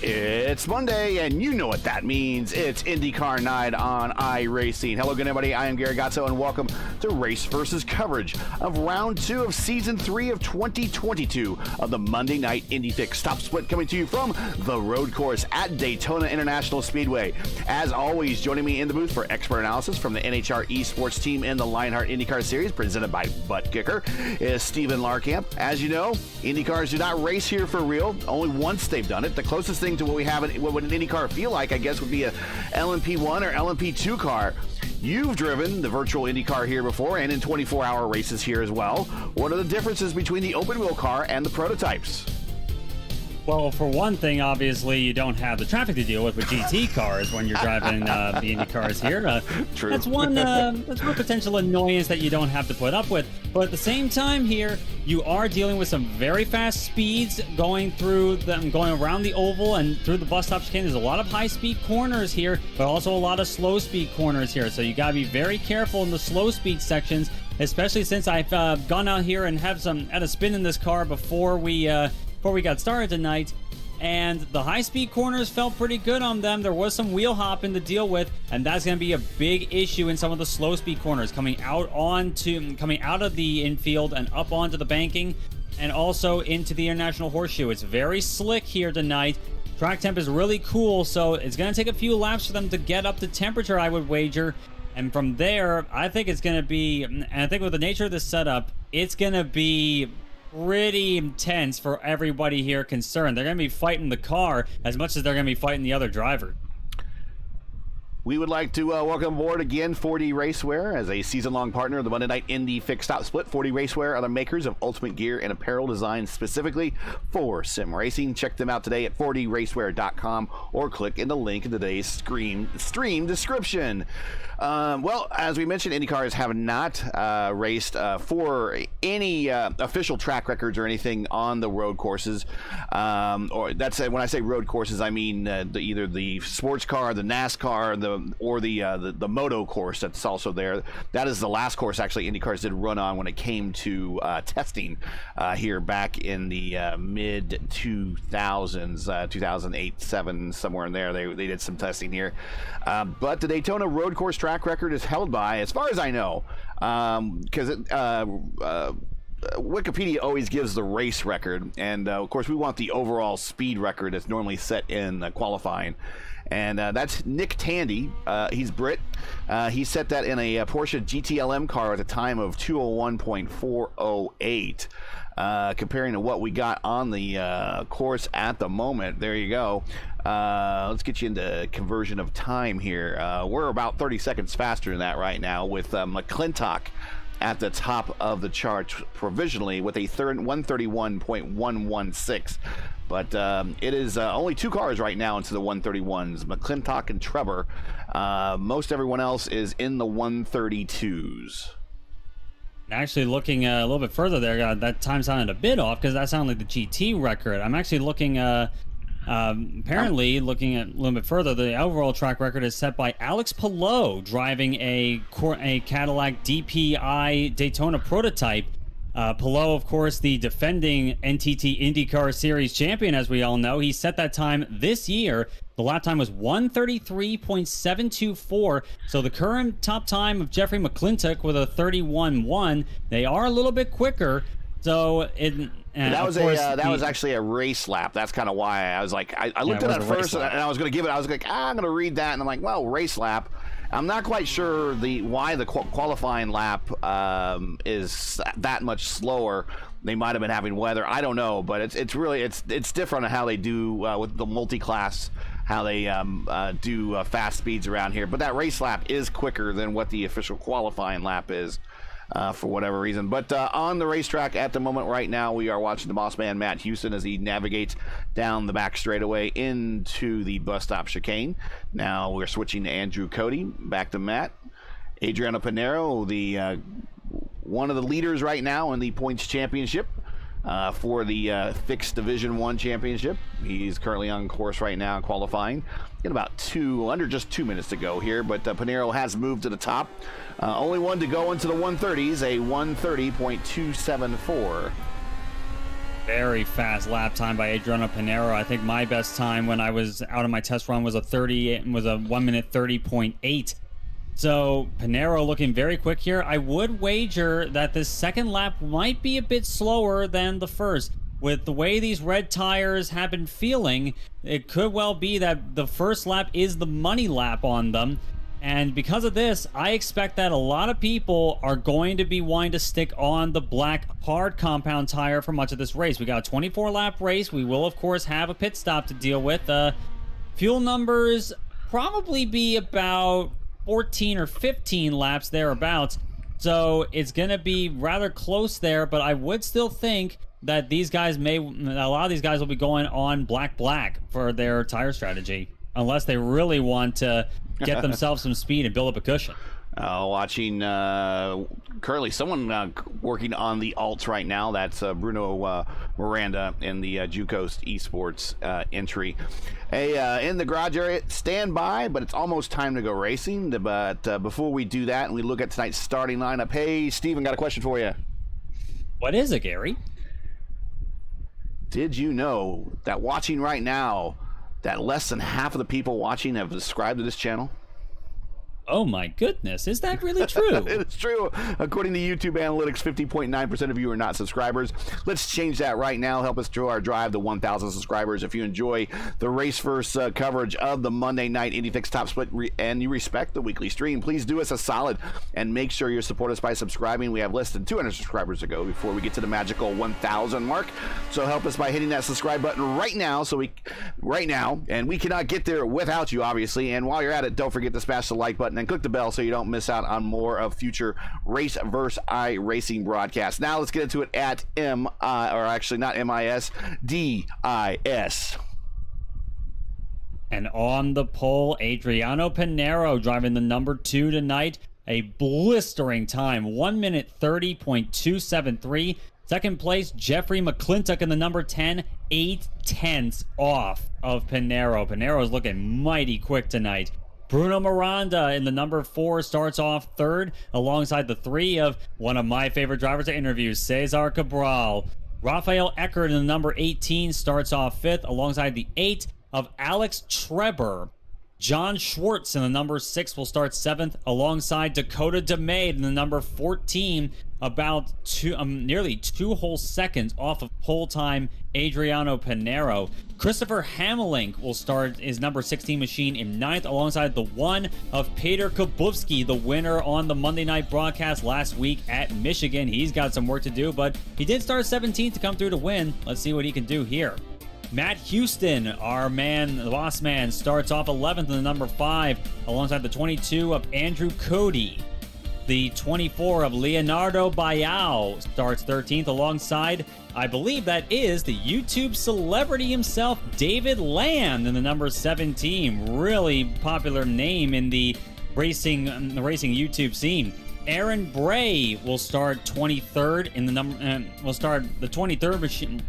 It's Monday, and you know what that means. It's IndyCar night on iRacing. Hello again, everybody. I am Gary Gazzo, and welcome to Race Versus coverage of Round 2 of Season 3 of 2022 of the Monday Night Indy Fix Stop Split, coming to you from the road course at Daytona International Speedway. As always, joining me in the booth for expert analysis from the NHR Esports team in the Lionheart IndyCar Series, presented by Butt Kicker, is Steven Larkamp. As you know, IndyCars do not race here for real. Only once they've done it. The closest thing to what we have, what would an IndyCar feel like, I guess, would be a LMP1 or LMP2 car. You've driven the virtual IndyCar here before, and in 24-hour races here as well. What are the differences between the open-wheel car and the prototypes? Well, for one thing, obviously, you don't have the traffic to deal with GT cars when you're driving the Indy cars here. True. That's one potential annoyance that you don't have to put up with. But at the same time here, you are dealing with some very fast speeds going around the oval and through the bus stop chicane. There's a lot of high-speed corners here, but also a lot of slow-speed corners here. So you got to be very careful in the slow-speed sections, especially since I've gone out here and had a spin in this car before we got started tonight, and the high-speed corners felt pretty good on them. There was some wheel hopping to deal with, and that's going to be a big issue in some of the slow-speed corners coming out of the infield and up onto the banking, and also into the International Horseshoe. It's very slick here tonight. Track temp is really cool, so it's going to take a few laps for them to get up to temperature, I would wager. And from there, I think it's going to be, and I think with the nature of this setup, it's going to be pretty intense for everybody here concerned. They're going to be fighting the car as much as they're going to be fighting the other driver. We would like to welcome aboard again 4D RACEWEAR as a season-long partner of the Monday Night Indy Fix Stop Split. 4D RACEWEAR are the makers of ultimate gear and apparel designed specifically for sim racing. Check them out today at 4dracewear.com or click in the link in today's stream description. Well, as we mentioned, IndyCars have not raced for any official track records or anything on the road courses. Or that's when I say road courses, I mean either the sports car, the NASCAR, or the moto course that's also there. That is the last course actually IndyCars did run on when it came to testing here back in the mid 2000s, 2008, 7, somewhere in there. They did some testing here, but the Daytona road course track record is held by, as far as I know, because Wikipedia always gives the race record, and of course we want the overall speed record that's normally set in qualifying. And that's Nick Tandy. He's Brit. He set that in a Porsche GTLM car at a time of 201.408. Comparing to what we got on the course at the moment. There you go. Let's get you into conversion of time here. We're about 30 seconds faster than that right now, with McClintock at the top of the charts provisionally with a 131.116. But it is only two cars right now into the 131s, McClintock and Trevor. Most everyone else is in the 132s. Actually, looking a little bit further there, that time sounded a bit off because that sounded like the GT record. I'm actually looking, apparently looking at a little bit further, the overall track record is set by Alex Palou driving a Cadillac DPI Daytona prototype. Palou, of course, the defending NTT IndyCar Series champion, as we all know. He set that time this year. The lap time was 1:33.724. So the current top time of Jeffrey McClintock with a 31.1. They are a little bit quicker. So that was actually a race lap. That's kind of why I was like, I looked at it first, and I was going to give it. I was like, I'm going to read that, and I'm like, well, race lap. I'm not quite sure why the qualifying lap is that much slower. They might have been having weather. I don't know, but it's really different on how they do with the multi-class, how they do fast speeds around here. But that race lap is quicker than what the official qualifying lap is. For whatever reason. But on the racetrack at the moment right now, we are watching the boss man, Matt Houston, as he navigates down the back straightaway into the bus stop chicane. Now we're switching to Andrew Cody, back to Matt. Adriano Pinero, the one of the leaders right now in the points championship for the fixed Division 1 championship. He's currently on course right now, qualifying. In about under just 2 minutes to go here, but Pinero has moved to the top. Only one to go into the 130s, a 1:30.274. Very fast lap time by Adriano Pinero. I think my best time when I was out on my test run was a 1:30.8. So Pinero looking very quick here. I would wager that this second lap might be a bit slower than the first. With the way these red tires have been feeling, it could well be that the first lap is the money lap on them. And because of this, I expect that a lot of people are going to be wanting to stick on the black hard compound tire for much of this race. We got a 24-lap race. We will, of course, have a pit stop to deal with. Fuel numbers probably be about 14 or 15 laps thereabouts. So it's going to be rather close there, but I would still think that a lot of these guys will be going on black for their tire strategy, unless they really want to get themselves some speed and build up a cushion. Watching currently someone working on the alts right now. That's Bruno Miranda in the Jucoast Esports entry. In the garage area, stand by, but it's almost time to go racing. But before we do that and we look at tonight's starting lineup, hey, Steven, got a question for you. What is it, Gary? Did you know that watching right now, that less than half of the people watching have subscribed to this channel? Oh my goodness, is that really true? It's true. According to YouTube analytics, 50.9% of you are not subscribers. Let's change that right now. Help us to our drive to 1,000 subscribers. If you enjoy the Raceverse coverage of the Monday Night Indy Fixed Top Split and you respect the weekly stream, please do us a solid and make sure you support us by subscribing. We have less than 200 subscribers to go before we get to the magical 1,000 mark. So help us by hitting that subscribe button right now. And we cannot get there without you, obviously. And while you're at it, don't forget to smash the like button and click the bell so you don't miss out on more of future Raceverse iRacing broadcasts. Now let's get into it at DIS. And on the pole, Adriano Pinero driving the number 2 tonight. A blistering time, 1:30.273. Second place, Jeffrey McClintock in the number 10, 8/10 off of Pinero. Pinero's looking mighty quick tonight. Bruno Miranda in the number 4 starts off third, alongside the 3 of one of my favorite drivers to interview, Cesar Cabral. Rafael Eckert in the number 18 starts off 5th, alongside the 8 of Alex Treber. John Schwartz in the number 6 will start 7th, alongside Dakota DeMade in the number 14, about nearly 2 whole seconds off of pole time Adriano Pinero. Christopher Hamelink will start his number 16 machine in 9th, alongside the 1 of Peter Kubowski, the winner on the Monday night broadcast last week at Michigan. He's got some work to do, but he did start 17th to come through to win. Let's see what he can do here. Matt Houston, our man, the boss man, starts off 11th in the number 5, alongside the 22 of Andrew Cody. The 24 of Leonardo Bayao starts 13th, alongside, I believe that is the YouTube celebrity himself, David Land, in the number 17. Really popular name in the racing YouTube scene. Aaron Bray will start 23rd in the will start the 23rd machine.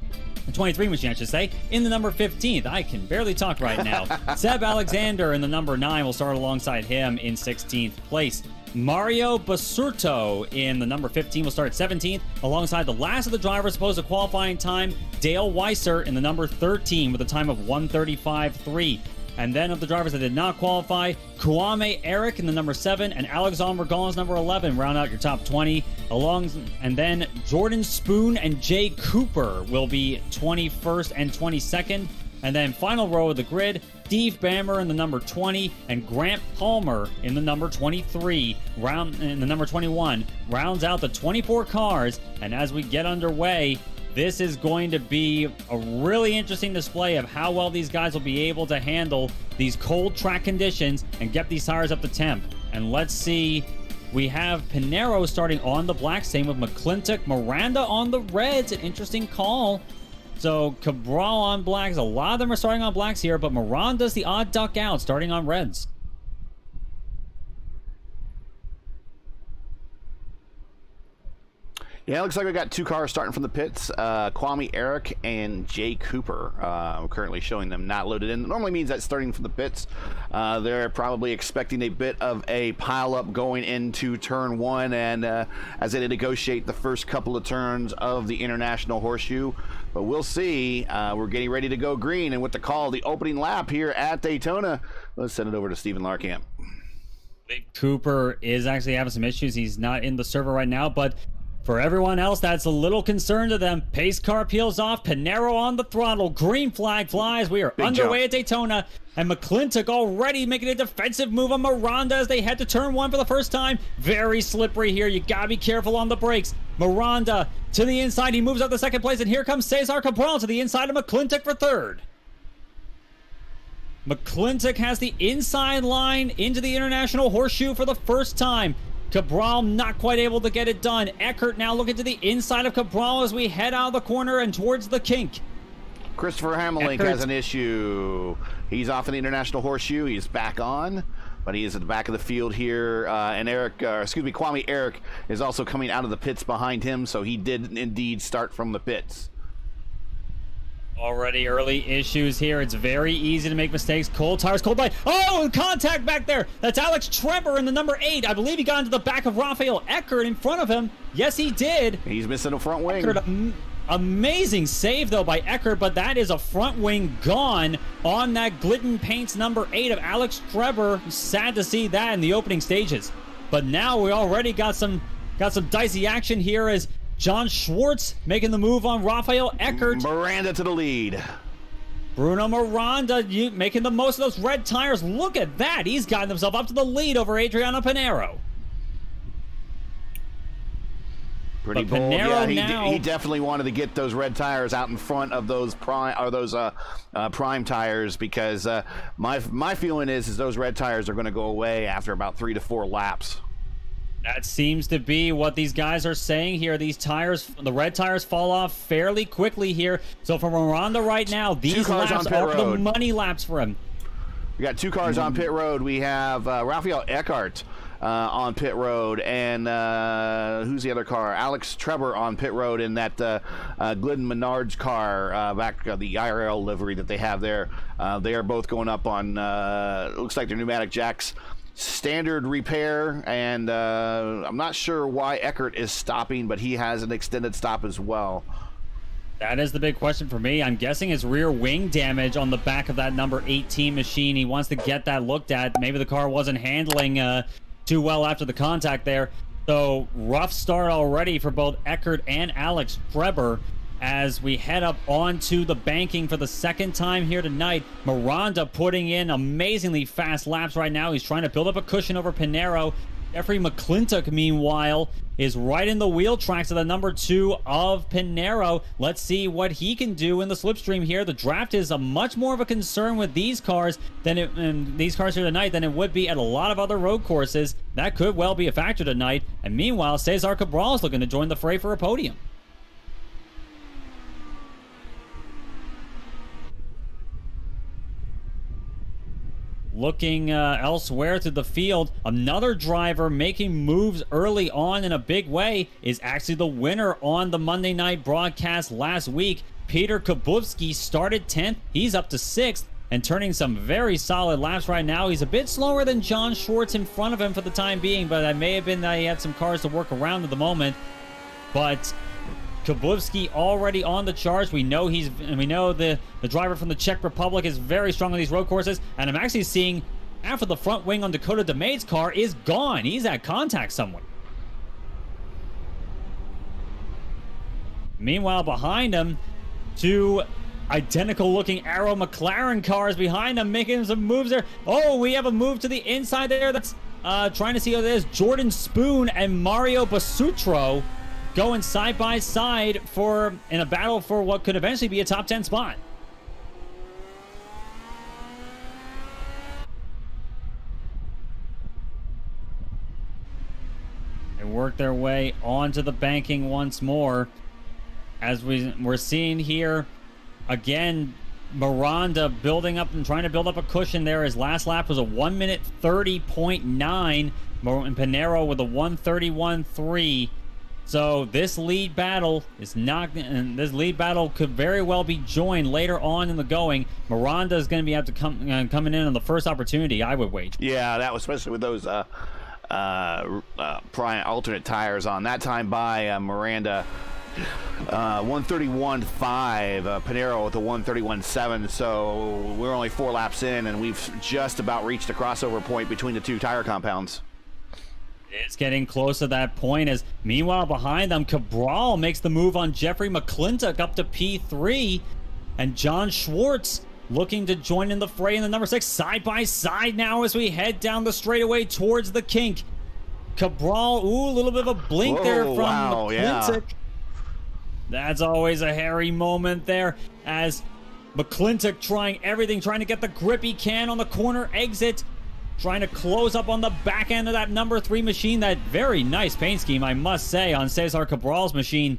23 machine, I should say, in the number 15th. I can barely talk right now. Seb Alexander in the number 9 will start alongside him in 16th place. Mario Basurto in the number 15 will start 17th, alongside the last of the drivers supposed to qualifying time, Dale Weiser in the number 13 with a time of 1:35.3. And then of the drivers that did not qualify, Kwame Eric in the number 7 and Alexandre Gons number 11 round out your top 20. And then Jordan Spoon and Jay Cooper will be 21st and 22nd. And then final row of the grid, Steve Bammer in the number 20 and Grant Palmer in the number 23. In the number 21 rounds out the 24 cars. And as we get underway, this is going to be a really interesting display of how well these guys will be able to handle these cold track conditions and get these tires up to temp. And let's see, we have Pinero starting on the black, same with McClintock, Miranda on the reds, an interesting call. So Cabral on blacks, a lot of them are starting on blacks here, but Miranda's the odd duck out, starting on reds. Yeah, it looks like we got two cars starting from the pits. Kwame Eric and Jay Cooper. Currently showing them not loaded in. It normally means that starting from the pits. They're probably expecting a bit of a pile-up going into turn one, and as they negotiate the first couple of turns of the International Horseshoe. But we'll see. We're getting ready to go green, and with the call, the opening lap here at Daytona, let's send it over to Stephen Larkamp. Cooper is actually having some issues. He's not in the server right now, but for everyone else, that's a little concern to them. Pace car peels off. Pinero on the throttle. Green flag flies. We are underway at Daytona. And McClintock already making a defensive move on Miranda as they head to turn one for the first time. Very slippery here. You got to be careful on the brakes. Miranda to the inside. He moves up to second place. And here comes Cesar Cabral to the inside of McClintock for third. McClintock has the inside line into the International Horseshoe for the first time. Cabral not quite able to get it done. Eckert now looking to the inside of Cabral as we head out of the corner and towards the kink. Christopher Hamelink has an issue. He's off in the International Horseshoe. He's back on, but he is at the back of the field here. And Kwame Eric is also coming out of the pits behind him, so he did indeed start from the pits. Already early issues here. It's very easy to make mistakes. Cold tires, cold light. Oh, contact back there. That's Alex Trevor in the number 8. I believe he got into the back of Rafael Eckert in front of him. Yes, he did. He's missing a front wing. Eckert, amazing save, though, by Eckert, but that is a front wing gone on that Glidden Paints number 8 of Alex Trevor. Sad to see that in the opening stages. But now we already got some dicey action here as John Schwartz making the move on Rafael Eckert. Miranda to the lead. Bruno Miranda making the most of those red tires. Look at that. He's gotten himself up to the lead over Adriano Pinero. Pretty bold. Yeah, he definitely wanted to get those red tires out in front of those prime tires, because my feeling is those red tires are going to go away after about 3 to 4 laps. That seems to be what these guys are saying here. These tires, the red tires fall off fairly quickly here. So for Miranda right now, these laps are the money laps for him. We got 2 cars on pit road. We have Rafael Eckert on pit road, and who's the other car? Alex Trevor on pit road in that Glidden Menards car, the IRL livery that they have there. They are both going up on, looks like their pneumatic jacks. Standard repair, and I'm not sure why Eckert is stopping, but he has an extended stop as well. That is the big question for me. I'm guessing it's rear wing damage on the back of that number 18 machine. He wants to get that looked at. Maybe the car wasn't handling too well after the contact there. So rough start already for both Eckert and Alex Trevor as we head up onto the banking for the second time here tonight. Miranda putting in amazingly fast laps right now. He's trying to build up a cushion over Pinero. Jeffrey McClintock, meanwhile, is right in the wheel tracks of the number 2 of Pinero. Let's see what he can do in the slipstream here. The draft is a much more of a concern with these cars these cars here tonight than it would be at a lot of other road courses. That could well be a factor tonight. And meanwhile, Cesar Cabral is looking to join the fray for a podium. Looking elsewhere to the field, another driver making moves early on in a big way is actually the winner on the Monday night broadcast last week. Peter Kubowski started 10th. He's up to 6th. and turning some very solid laps right now. He's a bit slower than John Schwartz in front of him for the time being, but that may have been that he had some cars to work around at the moment. But Kobylski already on the charge. We know the driver from the Czech Republic is very strong on these road courses, and I'm actually seeing half of the front wing on Dakota DeMate's car is gone. He's at contact somewhere. Meanwhile, behind him, two identical looking Arrow McLaren cars behind him, making some moves there. Oh, we have a move to the inside there. That's trying to see who it is. Jordan Spoon and Mario Basutro going side by side in a battle for what could eventually be a top 10 spot. They work their way onto the banking once more. As we're seeing here, again, Miranda building up and trying to build up a cushion there. His last lap was a 1:30.9, and Pinero with a 1:31.3. So this lead battle is not, and this lead battle could very well be joined later on in the going. Miranda is going to be able to coming in on the first opportunity, I would wager. Yeah, that was especially with those alternate tires on. That time by Miranda, 1:31.5, Pinero with a 1:31.7. So we're only 4 laps in, and we've just about reached the crossover point between the two tire compounds. It's getting close to that point, as meanwhile behind them, Cabral makes the move on Jeffrey McClintock up to P3, and John Schwartz looking to join in the fray in the number 6, side by side now as we head down the straightaway towards the kink. Cabral, ooh, a little bit of a blink there from McClintock. Yeah. That's always a hairy moment there, as McClintock trying everything, trying to get the grip he can on the corner exit, trying to close up on the back end of that number 3 machine. That very nice paint scheme, I must say, on Cesar Cabral's machine,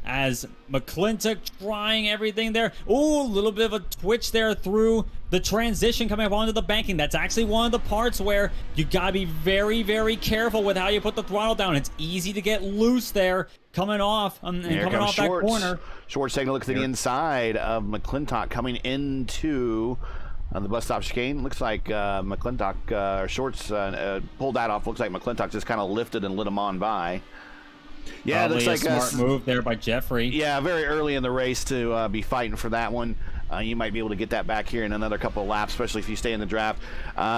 as McClintock trying everything there. Ooh, a little bit of a twitch there through the transition coming up onto the banking. That's actually one of the parts where you gotta be very, very careful with how you put the throttle down. It's easy to get loose there coming off coming off that corner. Schwartz taking a look at the inside of McClintock coming into the bus stop chicane. Looks like McClintock, Schwartz pulled that off. Looks like McClintock just kind of lifted and lit him on by. Yeah, probably it looks like a smart move there by Jeffrey. Yeah, very early in the race to be fighting for that one. You might be able to get that back here in another couple of laps, especially if you stay in the draft.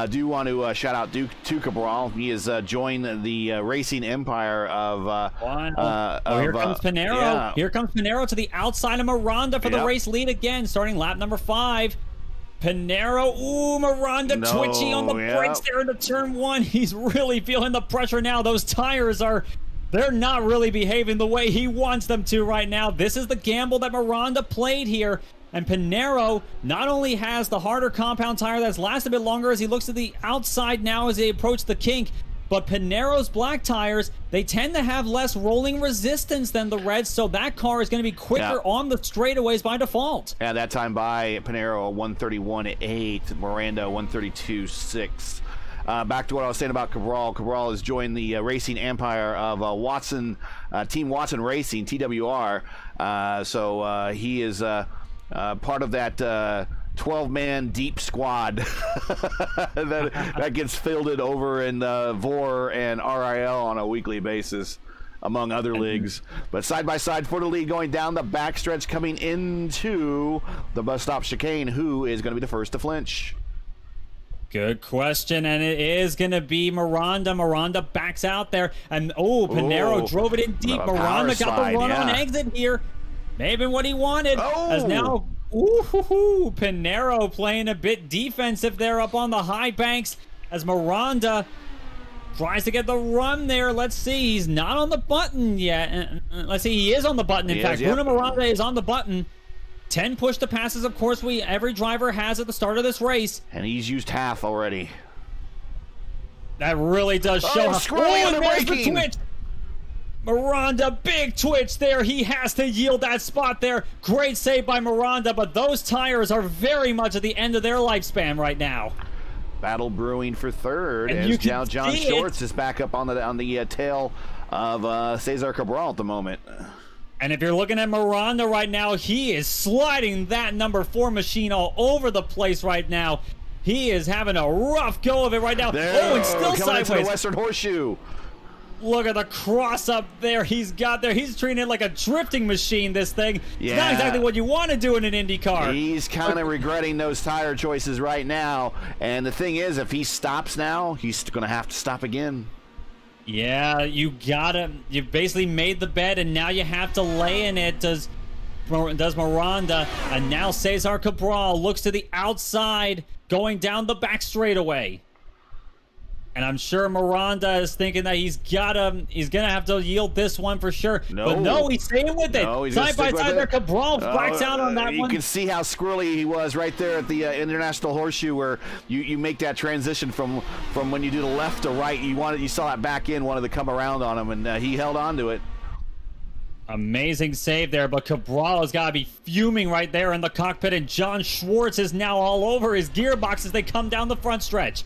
Do want to shout out to Cabral. He has joined the racing empire of. Here comes Pinero. Yeah. Here comes Pinero to the outside of Miranda for the race lead again, starting lap number 5. Pinero, ooh, Miranda twitchy on the brakes there into turn 1. He's really feeling the pressure now. Those tires they're not really behaving the way he wants them to right now. This is the gamble that Miranda played here. And Pinero not only has the harder compound tire that's lasted a bit longer as he looks to the outside now as they approach the kink, but Pinero's black tires, they tend to have less rolling resistance than the reds, so that car is going to be quicker on the straightaways by default. Yeah, that time by Pinero, 1:31.8, Miranda, 1:32.6. Back to what I was saying about Cabral. Cabral has joined the racing empire of Team Watson Racing, TWR. So he is part of that 12-man deep squad that gets fielded over in VOR and RIL on a weekly basis, among other leagues. But side by side for the lead, going down the backstretch, coming into the bus stop chicane. Who is going to be the first to flinch? Good question, and it is going to be Miranda. Miranda backs out there, and Pinero drove it in deep. Miranda got the run on exit here. Maybe what he wanted. As now, Pinero playing a bit defensive there up on the high banks as Miranda tries to get the run there. Let's see, he's not on the button yet. Let's see, he is on the button. In fact, Bruno Miranda is on the button. 10 push to passes, of course, every driver has at the start of this race. And he's used half already. That really does show how. The braking. Twitch. Miranda, big twitch there. He has to yield that spot there. Great save by Miranda, but those tires are very much at the end of their lifespan right now. Battle brewing for third, and John Schwartz is back up on the tail of Cesar Cabral at the moment. And if you're looking at Miranda right now, he is sliding that number 4 machine all over the place right now. He is having a rough go of it right now. There, and still coming into sideways. the Western Horseshoe. Look at the cross up there he's got there. He's treating it like a drifting machine, this thing. Yeah. It's not exactly what you want to do in an IndyCar. He's kind of regretting those tire choices right now. And the thing is, if he stops now, he's going to have to stop again. Yeah, you basically made the bet, and now you have to lay in it. Does Miranda, and now Cesar Cabral looks to the outside, going down the back straightaway. And I'm sure Miranda is thinking that he's gonna have to yield this one for sure. No. But no, he's staying with it. No, he's side by stick with side it. there, Cabral backs out on that you one. You can see how squirrely he was right there at the International Horseshoe, where you make that transition from when you do the left to right. You saw that back end wanted to come around on him, and he held on to it. Amazing save there, but Cabral has got to be fuming right there in the cockpit, and John Schwartz is now all over his gearbox as they come down the front stretch.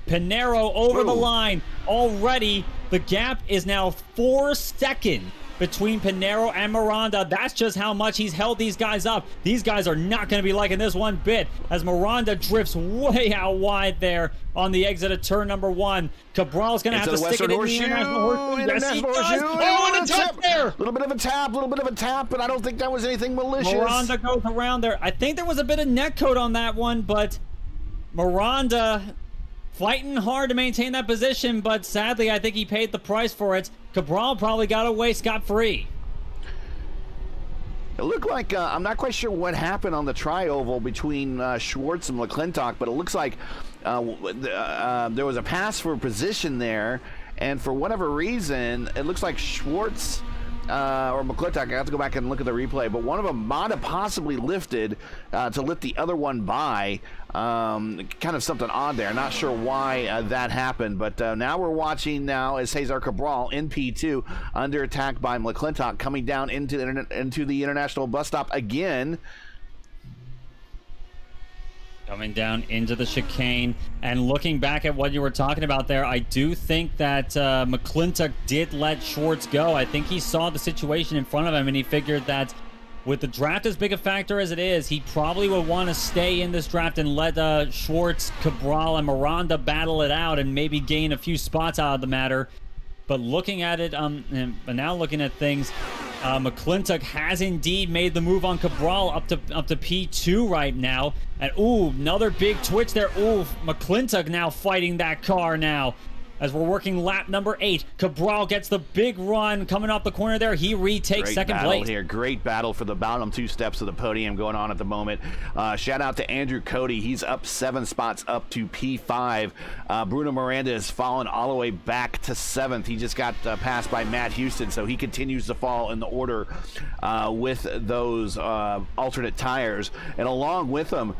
Pinero over the line already. The gap is now 4 seconds between Pinero and Miranda. That's just how much he's held these guys up. These guys are not going to be liking this one bit as Miranda drifts way out wide there on the exit of turn number 1. Cabral's going to have to stick it in the International Horseshoe. Yes, he does. Oh, and a touch there. A little bit of a tap, but I don't think that was anything malicious. Miranda goes around there. I think there was a bit of neck coat on that one, but Miranda fighting hard to maintain that position, but sadly, I think he paid the price for it. Cabral probably got away scot-free. It looked like, I'm not quite sure what happened on the tri-oval between Schwartz and McClintock, but it looks like there was a pass for position there, and for whatever reason, it looks like Schwartz or McClintock, I have to go back and look at the replay, but one of them might have possibly lifted to lift the other one by. Kind of something odd there. Not sure why that happened, but now we're watching now as Cesar Cabral in P2 under attack by McClintock coming down into the international bus stop again. Coming down into the chicane, and looking back at what you were talking about there, I do think that McClintock did let Schwartz go. I think he saw the situation in front of him, and he figured that with the draft as big a factor as it is, he probably would want to stay in this draft and let Schwartz, Cabral, and Miranda battle it out and maybe gain a few spots out of the matter. But looking at it, but now looking at things, McClintock has indeed made the move on Cabral up to P2 right now. And ooh, another big twitch there. Ooh, McClintock now fighting that car now. As we're working lap number 8, Cabral gets the big run coming off the corner there. He retakes second place. Here, great battle for the bottom 2 steps of the podium going on at the moment. Shout out to Andrew Cody. He's up 7 spots up to P5. Bruno Miranda has fallen all the way back to 7th. He just got passed by Matt Houston, so he continues to fall in the order with those alternate tires. And along with them,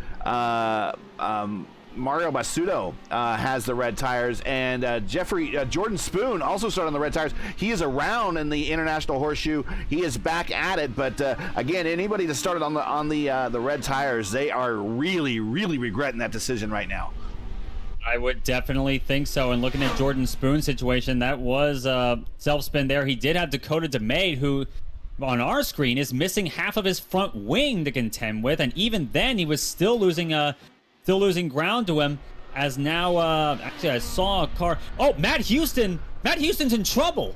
Mario Basuto has the red tires, and Jordan Spoon also started on the red tires. He is around in the International Horseshoe. He is back at it, but again, anybody that started on the red tires, they are really regretting that decision right now. I would definitely think so. And looking at Jordan Spoon's situation, that was self-spin there. He did have Dakota DeMay, who on our screen is missing half of his front wing to contend with, and even then he was still losing ground to him. As now, actually, I saw a car. Oh, Matt Houston! Matt Houston's in trouble.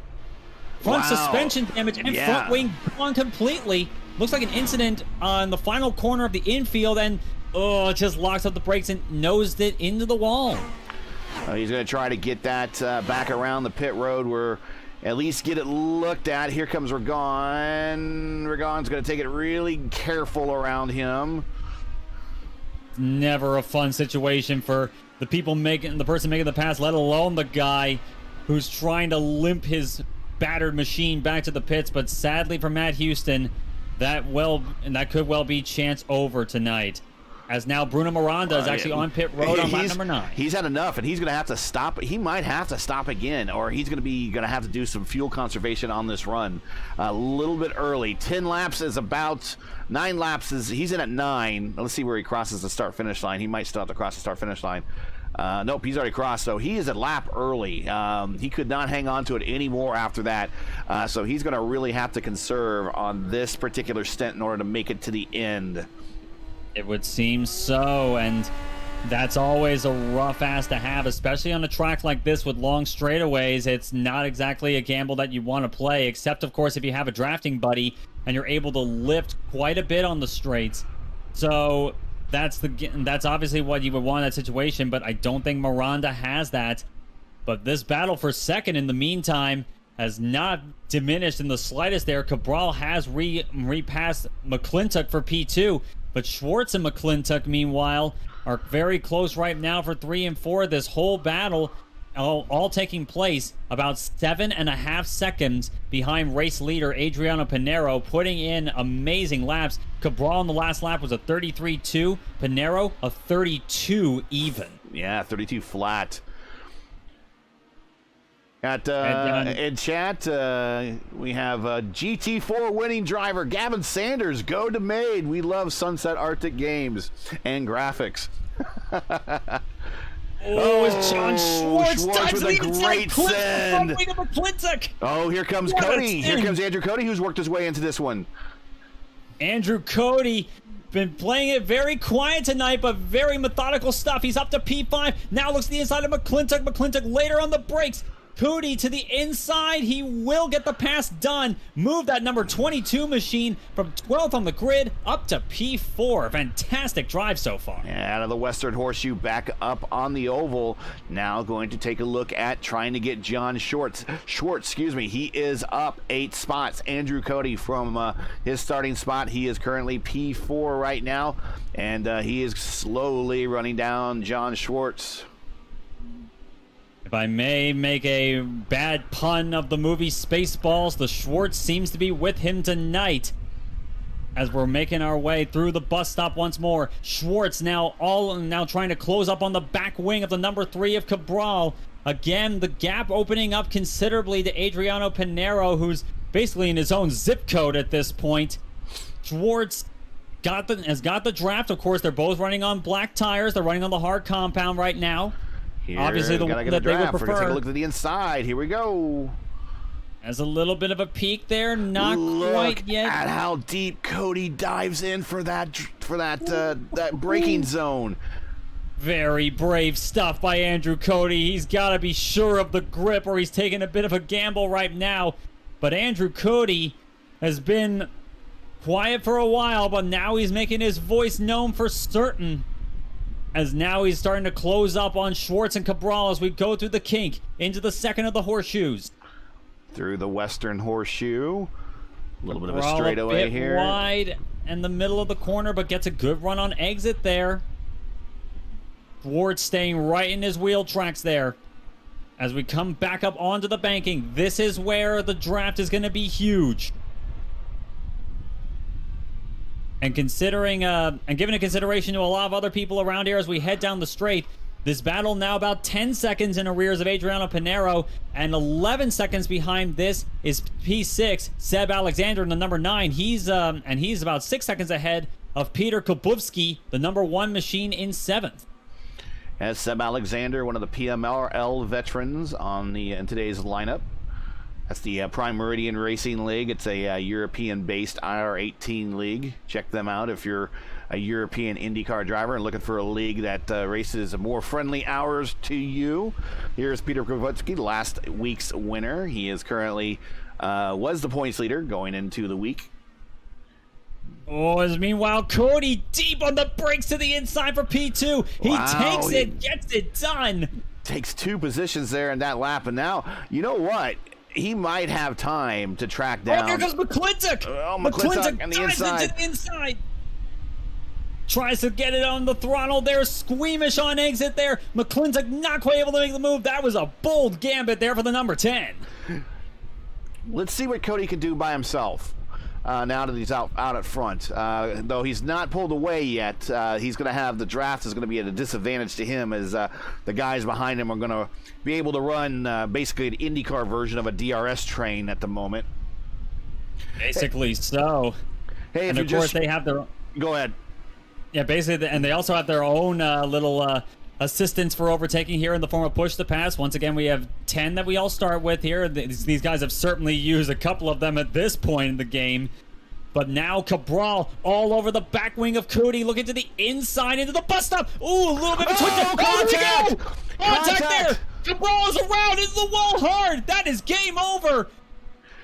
Front suspension damage and front wing gone completely. Looks like an incident on the final corner of the infield, and it just locks up the brakes and nosed it into the wall. He's going to try to get that back around the pit road, where at least get it looked at. Here comes Ragon. Ragon's going to take it really careful around him. Never a fun situation for the person making the pass, let alone the guy who's trying to limp his battered machine back to the pits. But sadly for Matt Houston, that could well be chance over tonight. As now Bruno Miranda is actually on pit road on lap number 9. He's had enough, and he's going to have to stop. He might have to stop again, or he's going to have to do some fuel conservation on this run a little bit early. 10 laps is about 9 laps. He's in at 9. Let's see where he crosses the start-finish line. He might still have to cross the start-finish line. Nope, he's already crossed, so he is a lap early. He could not hang on to it anymore after that, so he's going to really have to conserve on this particular stint in order to make it to the end. It would seem so, and that's always a rough ass to have, especially on a track like this with long straightaways. It's not exactly a gamble that you want to play, except, of course, if you have a drafting buddy and you're able to lift quite a bit on the straights. So that's obviously what you would want in that situation, but I don't think Miranda has that. But this battle for second, in the meantime, has not diminished in the slightest there. Cabral has repassed McClintock for P2, but Schwartz and McClintock, meanwhile, are very close right now for 3 and 4. This whole battle all taking place about 7.5 seconds behind race leader Adriano Pinero, putting in amazing laps. Cabral in the last lap was a 33.2. Pinero, a 32 even. Yeah, 32 flat. In chat, we have GT4 winning driver Gavin Sanders. Go to Maid. We love Sunset Arctic games and graphics. It's John Schwartz with a great send. Oh, here comes Cody. Here comes Andrew Cody, who's worked his way into this one. Andrew Cody been playing it very quiet tonight, but very methodical stuff. He's up to P5. Now looks to the inside of McClintock. McClintock later on the brakes. Cody to the inside. He will get the pass done. Move that number 22 machine from 12th on the grid up to P4. Fantastic drive so far. Yeah, out of the Western Horseshoe, back up on the oval. Now going to take a look at trying to get John Schwartz. He is up 8 spots. Andrew Cody from his starting spot. He is currently P4 right now, and he is slowly running down John Schwartz. If I may make a bad pun of the movie Spaceballs, the Schwartz seems to be with him tonight. As we're making our way through the bus stop once more, Schwartz now trying to close up on the back wing of the number 3 of Cabral. Again, the gap opening up considerably to Adriano Pinero, who's basically in his own zip code at this point. Schwartz has got the draft. Of course, they're both running on black tires. They're running on the hard compound right now. Here, obviously the one that they would prefer. We're gonna take a look at the inside. Here we go. Has a little bit of a peak there, not look quite yet. At how deep Cody dives in for that braking zone. Very brave stuff by Andrew Cody. He's got to be sure of the grip, or he's taking a bit of a gamble right now. But Andrew Cody has been quiet for a while, but now he's making his voice known for certain. As now he's starting to close up on Schwartz and Cabral as we go through the kink into the second of the horseshoes. Through the Western Horseshoe. A little bit of a Cabral straightaway here. Wide in the middle of the corner, but gets a good run on exit there. Schwartz staying right in his wheel tracks there. As we come back up onto the banking, this is where the draft is going to be huge. And considering, and given a consideration to a lot of other people around here as we head down the straight, this battle now about 10 seconds in arrears of Adriano Pinero, and 11 seconds behind this is P6, Seb Alexander in the number 9. He's about 6 seconds ahead of Peter Kubowski, the number 1 machine in 7th. As Seb Alexander, one of the PMRL veterans in today's lineup. That's the Prime Meridian Racing League. It's a European-based IR18 league. Check them out if you're a European IndyCar driver and looking for a league that races more friendly hours to you. Here's Peter Kowalski, last week's winner. He is currently was the points leader going into the week. Meanwhile, Cody deep on the brakes to the inside for P2. He takes it, gets it done. Takes 2 positions there in that lap, and now, you know what? He might have time to track down. Oh, here goes McClintock. McClintock on the dives inside. into the inside. Tries to get it on the throttle there. Squeamish on exit there. McClintock not quite able to make the move. That was a bold gambit there for the number 10. Let's see what Cody can do by himself. Now that he's out at front. Though he's not pulled away yet, he's going to have the draft is going to be at a disadvantage to him as the guys behind him are going to be able to run basically an IndyCar version of a DRS train at the moment. Basically so. Hey, and of course they have their... Go ahead. Yeah, basically, and they also have their own little assistance for overtaking here in the form of push to pass. Once again, we have 10 that we all start with here. These guys have certainly used a couple of them at this point in the game. But now Cabral all over the back wing of Cody, looking to the inside into the bus stop. Ooh, a little bit of contact! Contact there! Cabral is around into the wall hard. That is game over.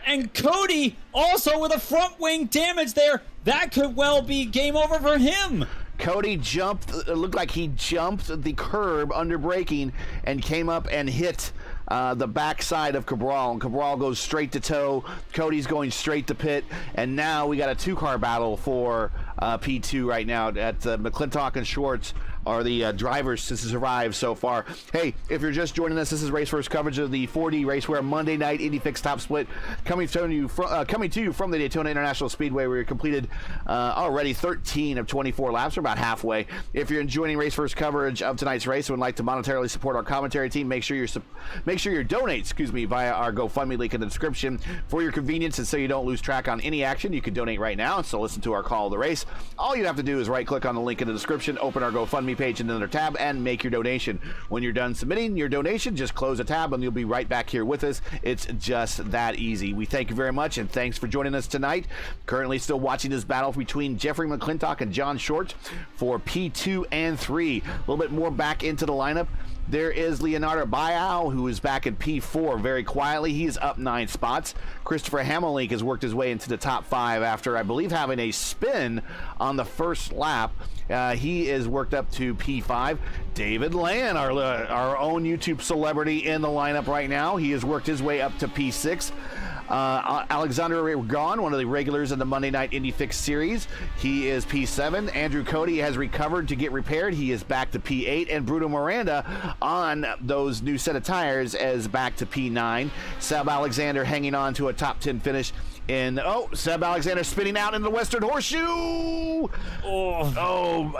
And Cody also with a front wing damage there. That could well be game over for him. Cody jumped, it looked like he jumped the curb under braking and came up and hit the backside of Cabral, and Cabral goes straight to toe. Cody's going straight to pit, and now we got a two-car battle for P2 right now at McClintock and Schwartz are the drivers to survive so far. Hey, if you're just joining us, this is Race First coverage of the 4D RACEWEAR Monday Night Indy Fixed Top Split coming to you from the Daytona International Speedway. We completed already 13 of 24 laps. We're about halfway. If you're enjoying Race First coverage of tonight's race and would like to monetarily support our commentary team, make sure you donate, via our GoFundMe link in the description. For your convenience and so you don't lose track on any action, you can donate right now. So listen to our call of the race. All you have to do is right-click on the link in the description, open our GoFundMe page in another tab, and make your donation. When you're done submitting your donation, just close a tab and you'll be right back here with us. It's just that easy. We thank you very much, and thanks for joining us tonight. Currently still watching this battle between Jeffrey McClintock and John Short for P2 and 3. A little bit more back into the lineup. There is Leonardo Bayau, who is back in P4 very quietly. He is up 9 spots. Christopher Hamelink has worked his way into the top 5 after, I believe, having a spin on the first lap. He is worked up to P5. David Land, our own YouTube celebrity in the lineup right now. He has worked his way up to P6. Alexander Ragon, one of the regulars in the Monday Night Indy Fix Series. He is P7. Andrew Cody has recovered to get repaired. He is back to P8. And Bruno Miranda on those new set of tires is back to P9. Seb Alexander hanging on to a top 10 finish. Seb Alexander spinning out into the Western Horseshoe.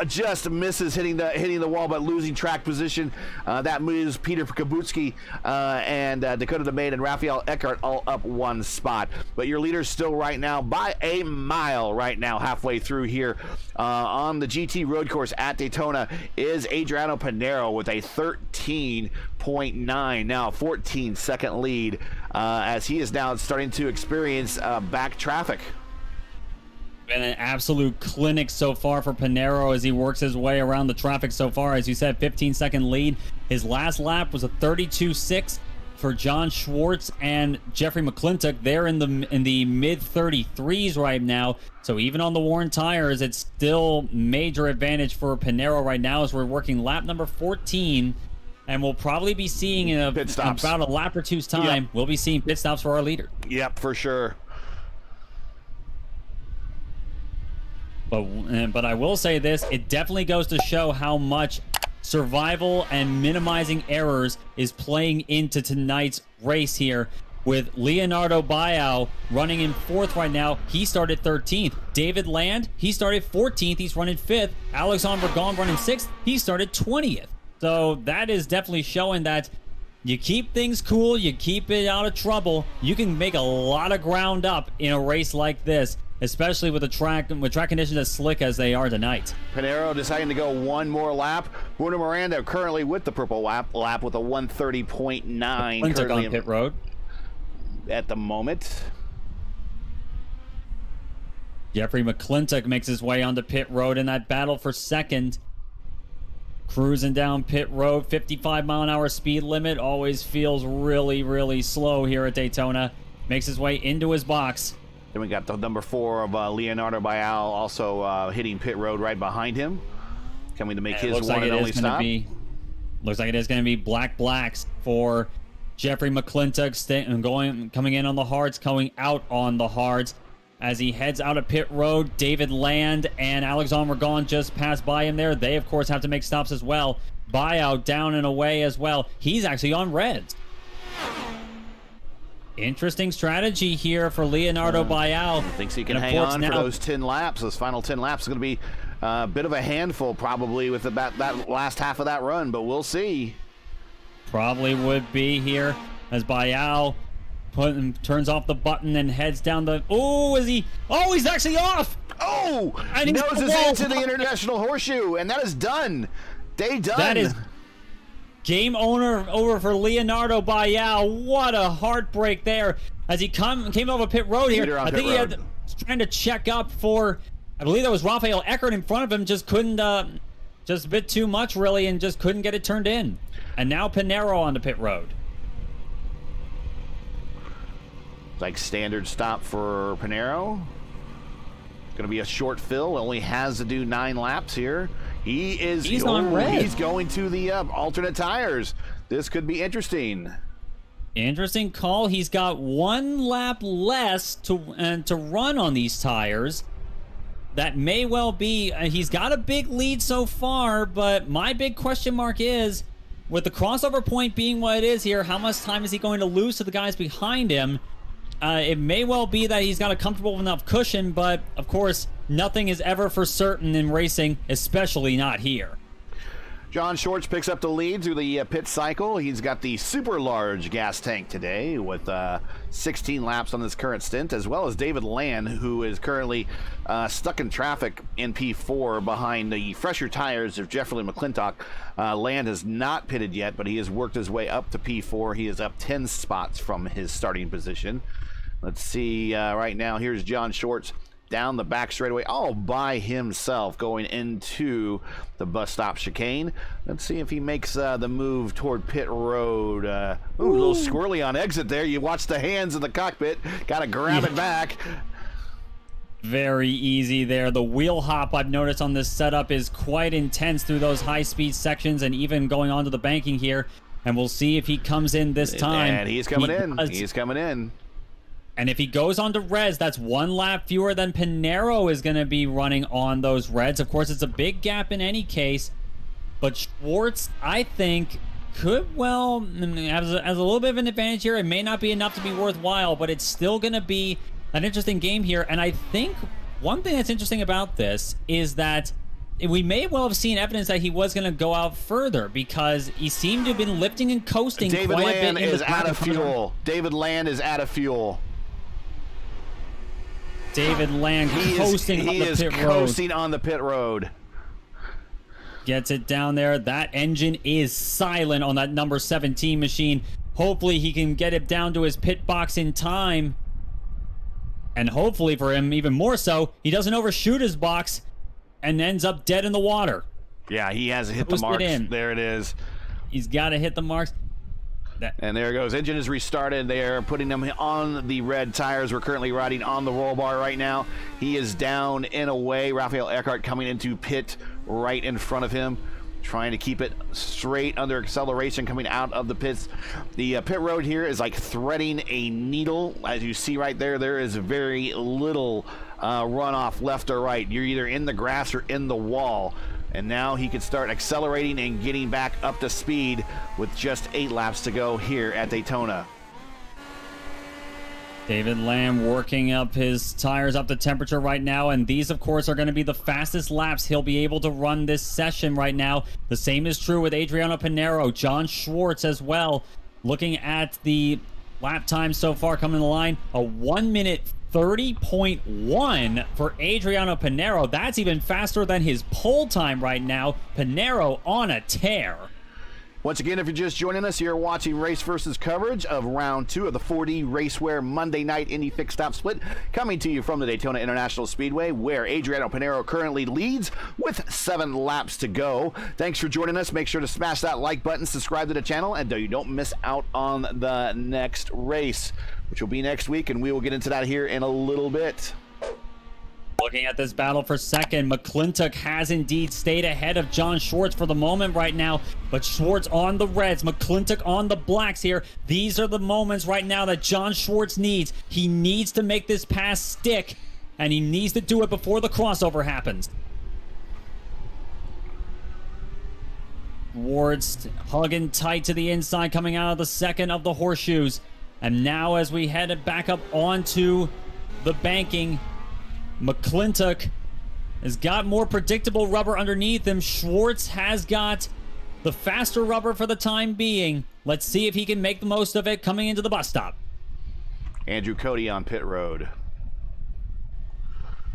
Just misses hitting the wall, but losing track position. That moves Peter Kabutsky and Dakota DeMaid and Raphael Eckert all up 1 spot. But your leader's still right now by a mile right now, halfway through here on the GT road course at Daytona is Adriano Pinero with a 13.9, now 14-second lead as he is now starting to experience back traffic. Been an absolute clinic so far for Pinero as he works his way around the traffic so far. As you said, 15-second lead. His last lap was a 32.6 for John Schwartz and Jeffrey McClintock. They're in the mid 33s right now. So even on the worn tires, it's still major advantage for Pinero right now as we're working lap number 14. And we'll probably be seeing in about a lap or two's time, we'll be seeing pit stops for our leader. Yep, for sure. But I will say this, it definitely goes to show how much survival and minimizing errors is playing into tonight's race here, with Leonardo Bayau running in 4th right now. He started 13th. David Land, he started 14th. He's running 5th. Alexandre Gon running 6th. He started 20th. So that is definitely showing that you keep things cool, you keep it out of trouble, you can make a lot of ground up in a race like this, especially with track conditions as slick as they are tonight. Pinero deciding to go 1 more lap. Bruno Miranda currently with the purple lap with a 130.9 currently on pit road at the moment. Jeffrey McClintock makes his way onto pit road in that battle for second. Cruising down pit road, 55-mile-an-hour speed limit. Always feels really, really slow here at Daytona. Makes his way into his box. Then we got the number 4 of Leonardo Bayau also hitting pit road right behind him, coming to make his one and only stop. Looks like it is going to be blacks for Jeffrey McClintock, coming in on the hards, going out on the hards. As he heads out of pit road, David Land and Alexandre Ragon just passed by him there. They, of course, have to make stops as well. Buyout down and away as well. He's actually on reds. Interesting strategy here for Leonardo Bayau. Thinks he can hang on for those 10 laps. Those final 10 laps is going to be a bit of a handful probably with that last half of that run, but we'll see. Probably would be here as Bayau turns off the button and heads down the... he's actually off! And he noses into the International Horseshoe, and that is done. Day done. Game over for Leonardo Bayal. What a heartbreak there as he came over pit road here. I think he was trying to check up for, I believe that was Rafael Eckert in front of him, just couldn't, just a bit too much really, and just couldn't get it turned in. And now Pinero on the pit road. Like standard stop for Pinero. Going to be a short fill. Only has to do 9 laps here. He's on red. He's going to the alternate tires. This could be interesting. Interesting call. He's got 1 lap less to run on these tires. That may well be. He's got a big lead so far, but my big question mark is, with the crossover point being what it is here, how much time is he going to lose to the guys behind him? It may well be that he's got a comfortable enough cushion, but of course, nothing is ever for certain in racing, especially not here. John Shorts picks up the lead through the pit cycle. He's got the super large gas tank today with 16 laps on this current stint, as well as David Land, who is currently stuck in traffic in P4 behind the fresher tires of Jeffrey McClintock. Land has not pitted yet, but he has worked his way up to P4. He is up 10 spots from his starting position. Let's see, right now, here's John Shorts down the back straightaway all by himself going into the bus stop chicane. Let's see if he makes the move toward pit road. A little squirrely on exit there. You watch the hands in the cockpit. Got to grab it back. Very easy there. The wheel hop I've noticed on this setup is quite intense through those high-speed sections and even going onto the banking here. And we'll see if he comes in this time. And he's coming in. He's coming in. And if he goes on to reds, that's 1 lap fewer than Pinero is going to be running on those reds. Of course, it's a big gap in any case. But Schwartz, I think, could well have a little bit of an advantage here. It may not be enough to be worthwhile, but it's still going to be an interesting game here. And I think one thing that's interesting about this is that we may well have seen evidence that he was going to go out further because he seemed to have been lifting and coasting David quite Land a bit. is out of fuel. David Land is out of fuel. David Land coasting on the pit road. He is coasting on the pit road. Gets it down there. That engine is silent on that number 17 machine. Hopefully he can get it down to his pit box in time. And hopefully for him, even more so, he doesn't overshoot his box and ends up dead in the water. Yeah, he hasn't hit the marks. There it is. He's got to hit the marks. And there it goes. Engine is restarted. They're putting them on the red tires. We're currently riding on the roll bar right now. He is down and away. Rafael Eckert coming into pit right in front of him, trying to keep it straight under acceleration coming out of the pits. The pit road here is like threading a needle. As you see right there, there is very little runoff left or right. You're either in the grass or in the wall. And now he can start accelerating and getting back up to speed with just 8 laps to go here at Daytona. David Lamb working up his tires up to temperature right now, and these, of course, are going to be the fastest laps he'll be able to run this session right now. The same is true with Adriano Pinero, John Schwartz as well. Looking at the lap time so far coming in the line, a 1 minute 30.1 for Adriano Pinero. That's even faster than his pole time right now. Pinero on a tear. Once again, if you're just joining us, you're watching Race Versus coverage of Round 2 of the 4D RACEWEAR Monday Night Indy Fixed Stop Split, coming to you from the Daytona International Speedway, where Adriano Pinero currently leads with 7 laps to go. Thanks for joining us. Make sure to smash that like button, subscribe to the channel, and you don't miss out on the next race, which will be next week, and we will get into that here in a little bit. Looking at this battle for second, McClintock has indeed stayed ahead of John Schwartz for the moment right now, but Schwartz on the reds, McClintock on the blacks here. These are the moments right now that John Schwartz needs. He needs to make this pass stick, and he needs to do it before the crossover happens. Schwartz hugging tight to the inside, coming out of the second of the horseshoes. And now as we head back up onto the banking, McClintock has got more predictable rubber underneath him. Schwartz has got the faster rubber for the time being. Let's see if he can make the most of it coming into the bus stop. Andrew Cody on pit road.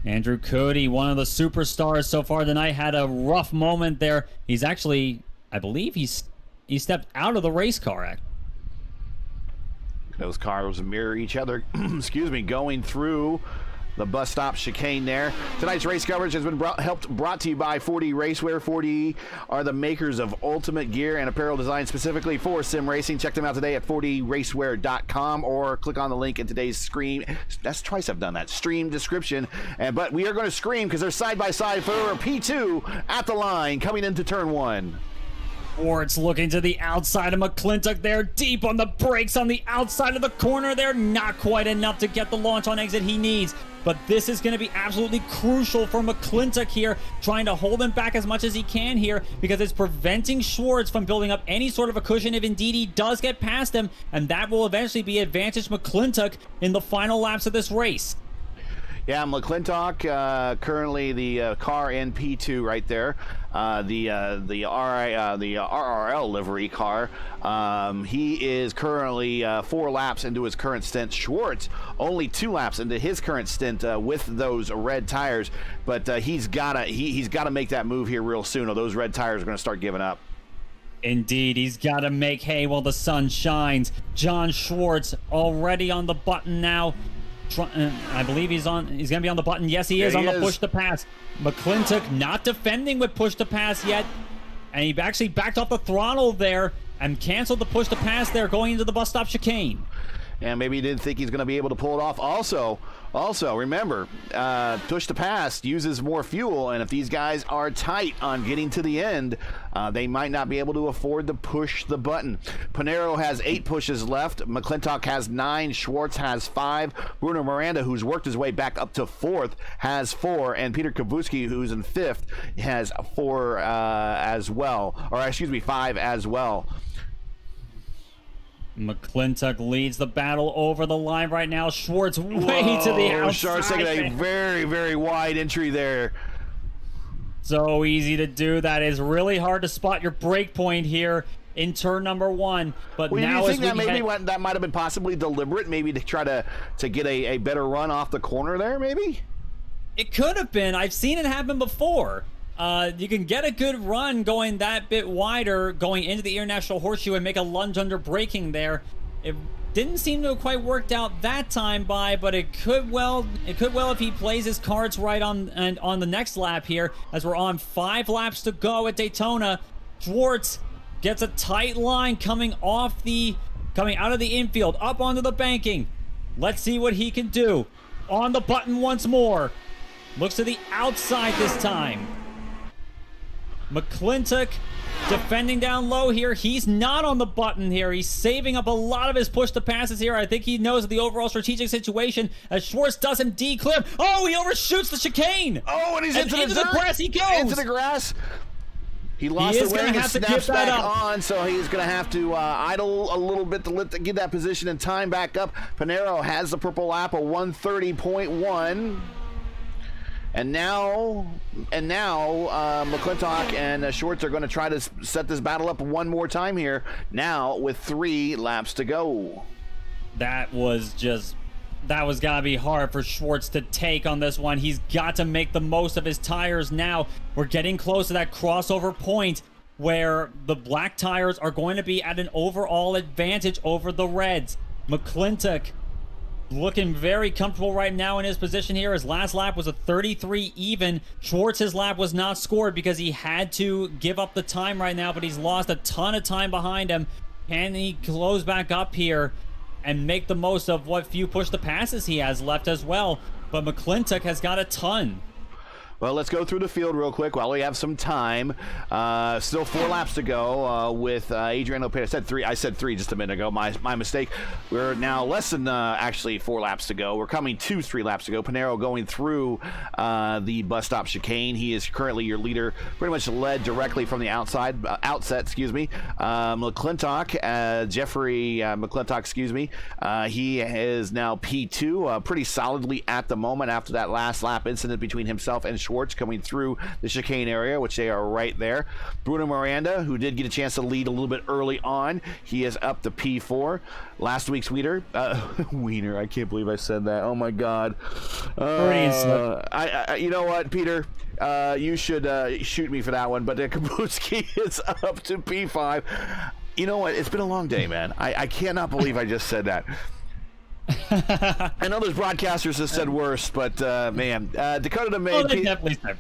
Andrew Cody, one of the superstars so far tonight, had a rough moment there. He's actually, I believe he's He stepped out of the race car, actually. Those cars mirror each other, excuse me, going through the bus stop chicane there. Tonight's race coverage has been brought to you by 4D Racewear. 4D are the makers of ultimate gear and apparel designed specifically for sim racing. Check them out today at 4dracewear.com or click on the link in today's stream. That's twice I've done that. Stream description. But we are going to scream because they're side by side for P2 at the line coming into turn 1. Schwartz looking to the outside of McClintock there, deep on the brakes on the outside of the corner there. Not quite enough to get the launch on exit he needs. But this is going to be absolutely crucial for McClintock here, trying to hold him back as much as he can here, because it's preventing Schwartz from building up any sort of a cushion if indeed he does get past him, and that will eventually be advantage McClintock in the final laps of this race. Yeah, McClintock, currently the car in P2 right there, the RRL livery car. He is currently 4 laps into his current stint. Schwartz only 2 laps into his current stint with those red tires, but he's gotta make that move here real soon, or those red tires are going to start giving up. Indeed, he's got to make hay while the sun shines. John Schwartz already on the button now. I believe he's going to be on the button. Yes, he is on the push to pass. McClintock not defending with push to pass yet. And he actually backed off the throttle there and canceled the push to pass there going into the bus stop chicane. And maybe he didn't think he's going to be able to pull it off. Also, remember, push to pass uses more fuel, and if these guys are tight on getting to the end, they might not be able to afford to push the button. Pinero has 8 pushes left. McClintock has 9. Schwartz has 5. Bruno Miranda, who's worked his way back up to 4th, has 4. And Peter Kabuski, who's in 5th, has 4 as well. Or, excuse me, 5 as well. McClintock leads the battle over the line right now. Schwartz way to the outside. Schwartz taking a very, very wide entry there. So easy to do. That is really hard to spot your break point here in turn number 1. But now, do you think that maybe that might have been possibly deliberate, maybe to try to get a better run off the corner there, maybe? It could have been. I've seen it happen before. You can get a good run going that bit wider, going into the International Horseshoe and make a lunge under braking there. It didn't seem to have quite worked out that time but it could well if he plays his cards right on the next lap here, as we're on 5 laps to go at Daytona. Schwartz gets a tight line coming out of the infield, up onto the banking. Let's see what he can do. On the button once more. Looks to the outside this time. McClintock defending down low here. He's not on the button here. He's saving up a lot of his push to passes here. I think he knows the overall strategic situation as Schwartz does him declip. Oh, he overshoots the chicane. Oh, and he's into the grass he goes. Into the grass. He lost the wing and snaps back on, so he's going to have to idle a little bit to get that position and time back up. Pinero has the purple lap, a 1:30.1. And now, McClintock and Schwartz are going to try to set this battle up one more time here. Now with 3 laps to go. That was gotta be hard for Schwartz to take on this one. He's got to make the most of his tires now. We're getting close to that crossover point where the black tires are going to be at an overall advantage over the reds. McClintock looking very comfortable right now in his position here. His last lap was a 33 even. Schwartz's lap was not scored because he had to give up the time right now, but he's lost a ton of time behind him. Can he close back up here and make the most of what few push the passes he has left as well? But McClintock has got a ton. Well, let's go through the field real quick while we have some time. Still 4 laps to go with Adrian Lopez. I said 3 just a minute ago. My mistake. We're now less than actually 4 laps to go. We're coming to 3 laps to go. Pinero going through the bus stop chicane. He is currently your leader, pretty much led directly from the outset. McClintock, Jeffrey McClintock, excuse me. He is now P2, pretty solidly at the moment after that last lap incident between himself and Schwartz coming through the chicane area, which they are right there. Bruno Miranda, who did get a chance to lead a little bit early on, he is up to P4. Last week's Wiener, I can't believe I said that. Oh my God. You know what, Peter? You should shoot me for that one, but Kabuski is up to P5. You know what? It's been a long day, man. I cannot believe I just said that. I know there's broadcasters that said worse, but man, Dakota DeMay. Oh, they definitely said.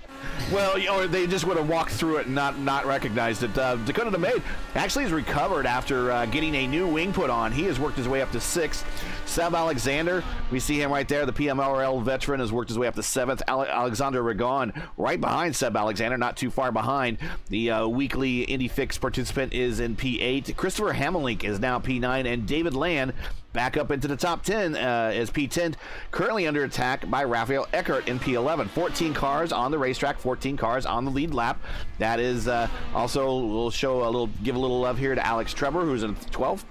Well, or they just would have walked through it and not recognized it. Dakota DeMay actually has recovered after getting a new wing put on. He has worked his way up to 6th. Seb Alexander, we see him right there. The PMRL veteran has worked his way up to 7th. Alexander Ragon right behind Seb Alexander, not too far behind. The weekly Indy Fix participant is in P8. Christopher Hamelink is now P9, and David Land back up into the top 10 as P10, currently under attack by Rafael Eckert in P11. 14 cars on the racetrack, 14 cars on the lead lap. That is also, we'll give a little love here to Alex Trevor, who's in 12th,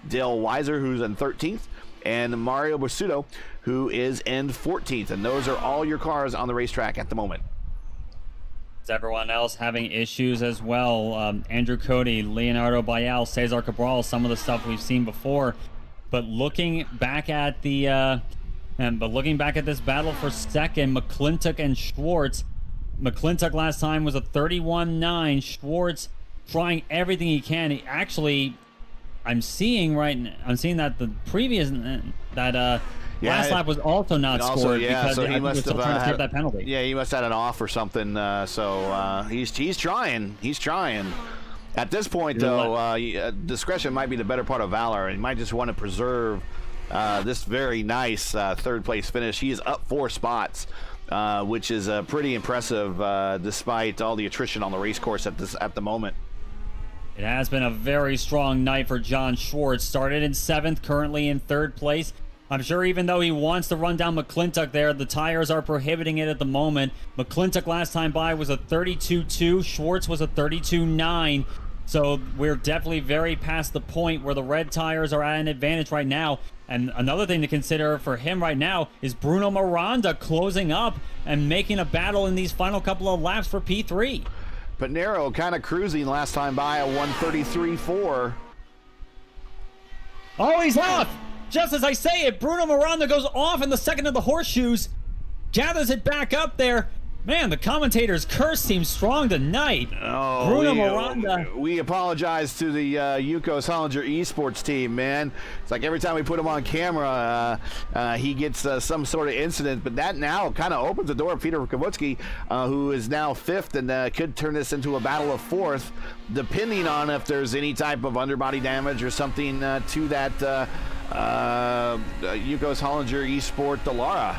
Dale Weiser, who's in 13th, and Mario Basuto, who is in 14th. And those are all your cars on the racetrack at the moment. Is everyone else having issues as well? Andrew Cody, Leonardo Bayal, Cesar Cabral, some of the stuff we've seen before. But looking back at this battle for second, McClintock and Schwartz. McClintock last time was a 31-9. Schwartz trying everything he can. He actually, I'm seeing that the previous last lap was also not scored because so he must have trying to skip that penalty. Yeah, he must have had an off or something. So he's trying. He's trying. At this point, though, discretion might be the better part of valor, and he might just want to preserve this very nice third-place finish. He is up 4 spots, which is pretty impressive despite all the attrition on the race course at the moment. It has been a very strong night for John Schwartz. Started in 7th, currently in 3rd place. I'm sure even though he wants to run down McClintock there, the tires are prohibiting it at the moment. McClintock last time by was a 32-2. Schwartz was a 32-9. So we're definitely very past the point where the red tires are at an advantage right now. And another thing to consider for him right now is Bruno Miranda closing up and making a battle in these final couple of laps for P3. Pinero kind of cruising last time by a 133.4. Oh, he's off! Just as I say it, Bruno Miranda goes off in the second of the horseshoes, gathers it back up there. Man, the commentator's curse seems strong tonight. Oh, Bruno Miranda. We apologize to the Yukos Hollinger esports team, man. It's like every time we put him on camera, he gets some sort of incident. But that now kind of opens the door for Peter Kowalski, who is now 5th and could turn this into a battle of 4th, depending on if there's any type of underbody damage or something to that Yukos Hollinger esport Dallara.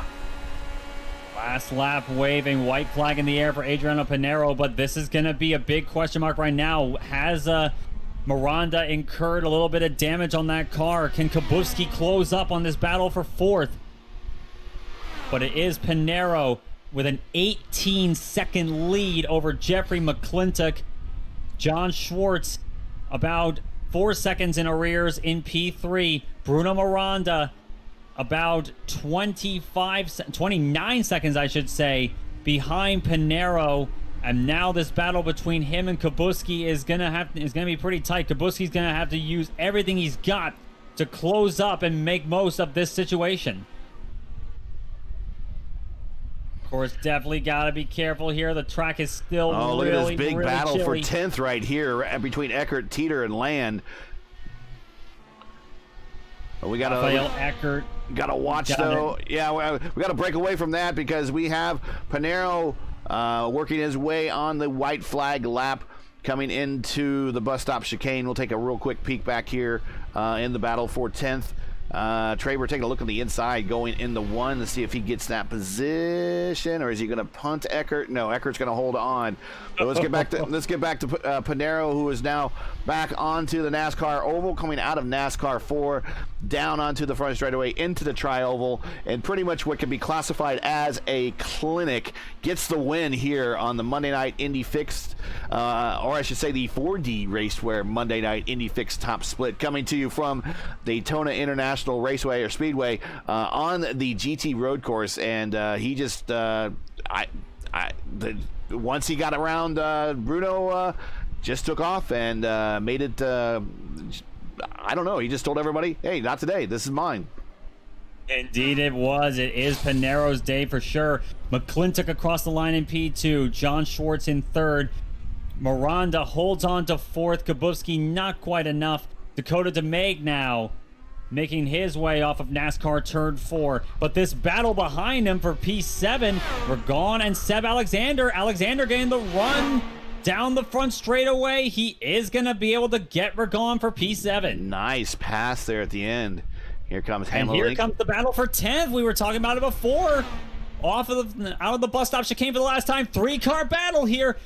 Last lap waving, white flag in the air for Adriano Pinero, but this is going to be a big question mark right now. Has Miranda incurred a little bit of damage on that car? Can Kabowski close up on this battle for 4th? But it is Pinero with an 18-second lead over Jeffrey McClintock. John Schwartz about 4 seconds in arrears in P3. Bruno Miranda about 29 seconds, I should say, behind Pinero. And now this battle between him and Kabowski is gonna be pretty tight. Kabowski's gonna have to use everything he's got to close up and make most of this situation. Of course, definitely gotta be careful here. The track is still look at this big really battle chilly. for 10th right here between Eckert, Teeter, and Land. We got Rafael Eckert. Got to watch though. Yeah, we got to break away from that because we have Pinero working his way on the white flag lap coming into the bus stop chicane. We'll take a real quick peek back here in the battle for 10th. Trey, we're taking a look on the inside going in the 1 to see if he gets that position, or is he going to punt Eckert? No, Eckert's going to hold on. So let's get back to Pinero, who is now back onto the NASCAR oval, coming out of NASCAR 4, down onto the front straightaway into the tri-oval, and pretty much what can be classified as a clinic. Gets the win here on the Monday Night Indy Fixed, or I should say the 4D RACEWEAR Monday Night Indy Fixed Top Split, coming to you from Daytona International Raceway or Speedway on the GT road course. And he just once he got around Bruno, just took off and made it. I don't know. He just told everybody, "Hey, not today. This is mine." Indeed it was. It is Pinero's day for sure. McClintock across the line in P2. John Schwartz in 3rd. Miranda holds on to fourth. Kabowski not quite enough. Dakota DeMague now making his way off of NASCAR turn 4. But this battle behind him for P7, Ragon and Seb Alexander. Alexander getting the run down the front straightaway. He is going to be able to get Ragon for P7. Nice pass there at the end. Here comes And Hamlin. here comes the battle for 10th. We were talking about it before. Out of the bus stop chicane for the last time. 3-car battle here.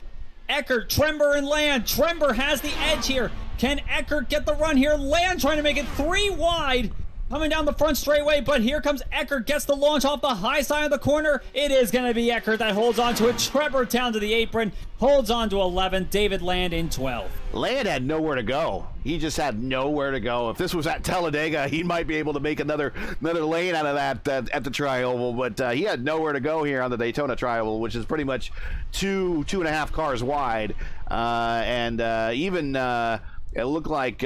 Eckert, Trember, and Land. Trember has the edge here. Can Eckert get the run here? Land trying to make it 3 wide. Coming down the front straightaway, but here comes Eckert. Gets the launch off the high side of the corner. It is going to be Eckert that holds on to it. Trevor down to the apron. Holds on to 11th. David Land in 12th. Land had nowhere to go. He just had nowhere to go. If this was at Talladega, he might be able to make another lane out of that at the Tri-Oval, but he had nowhere to go here on the Daytona Tri-Oval, which is pretty much two and a half cars wide. Even it looked like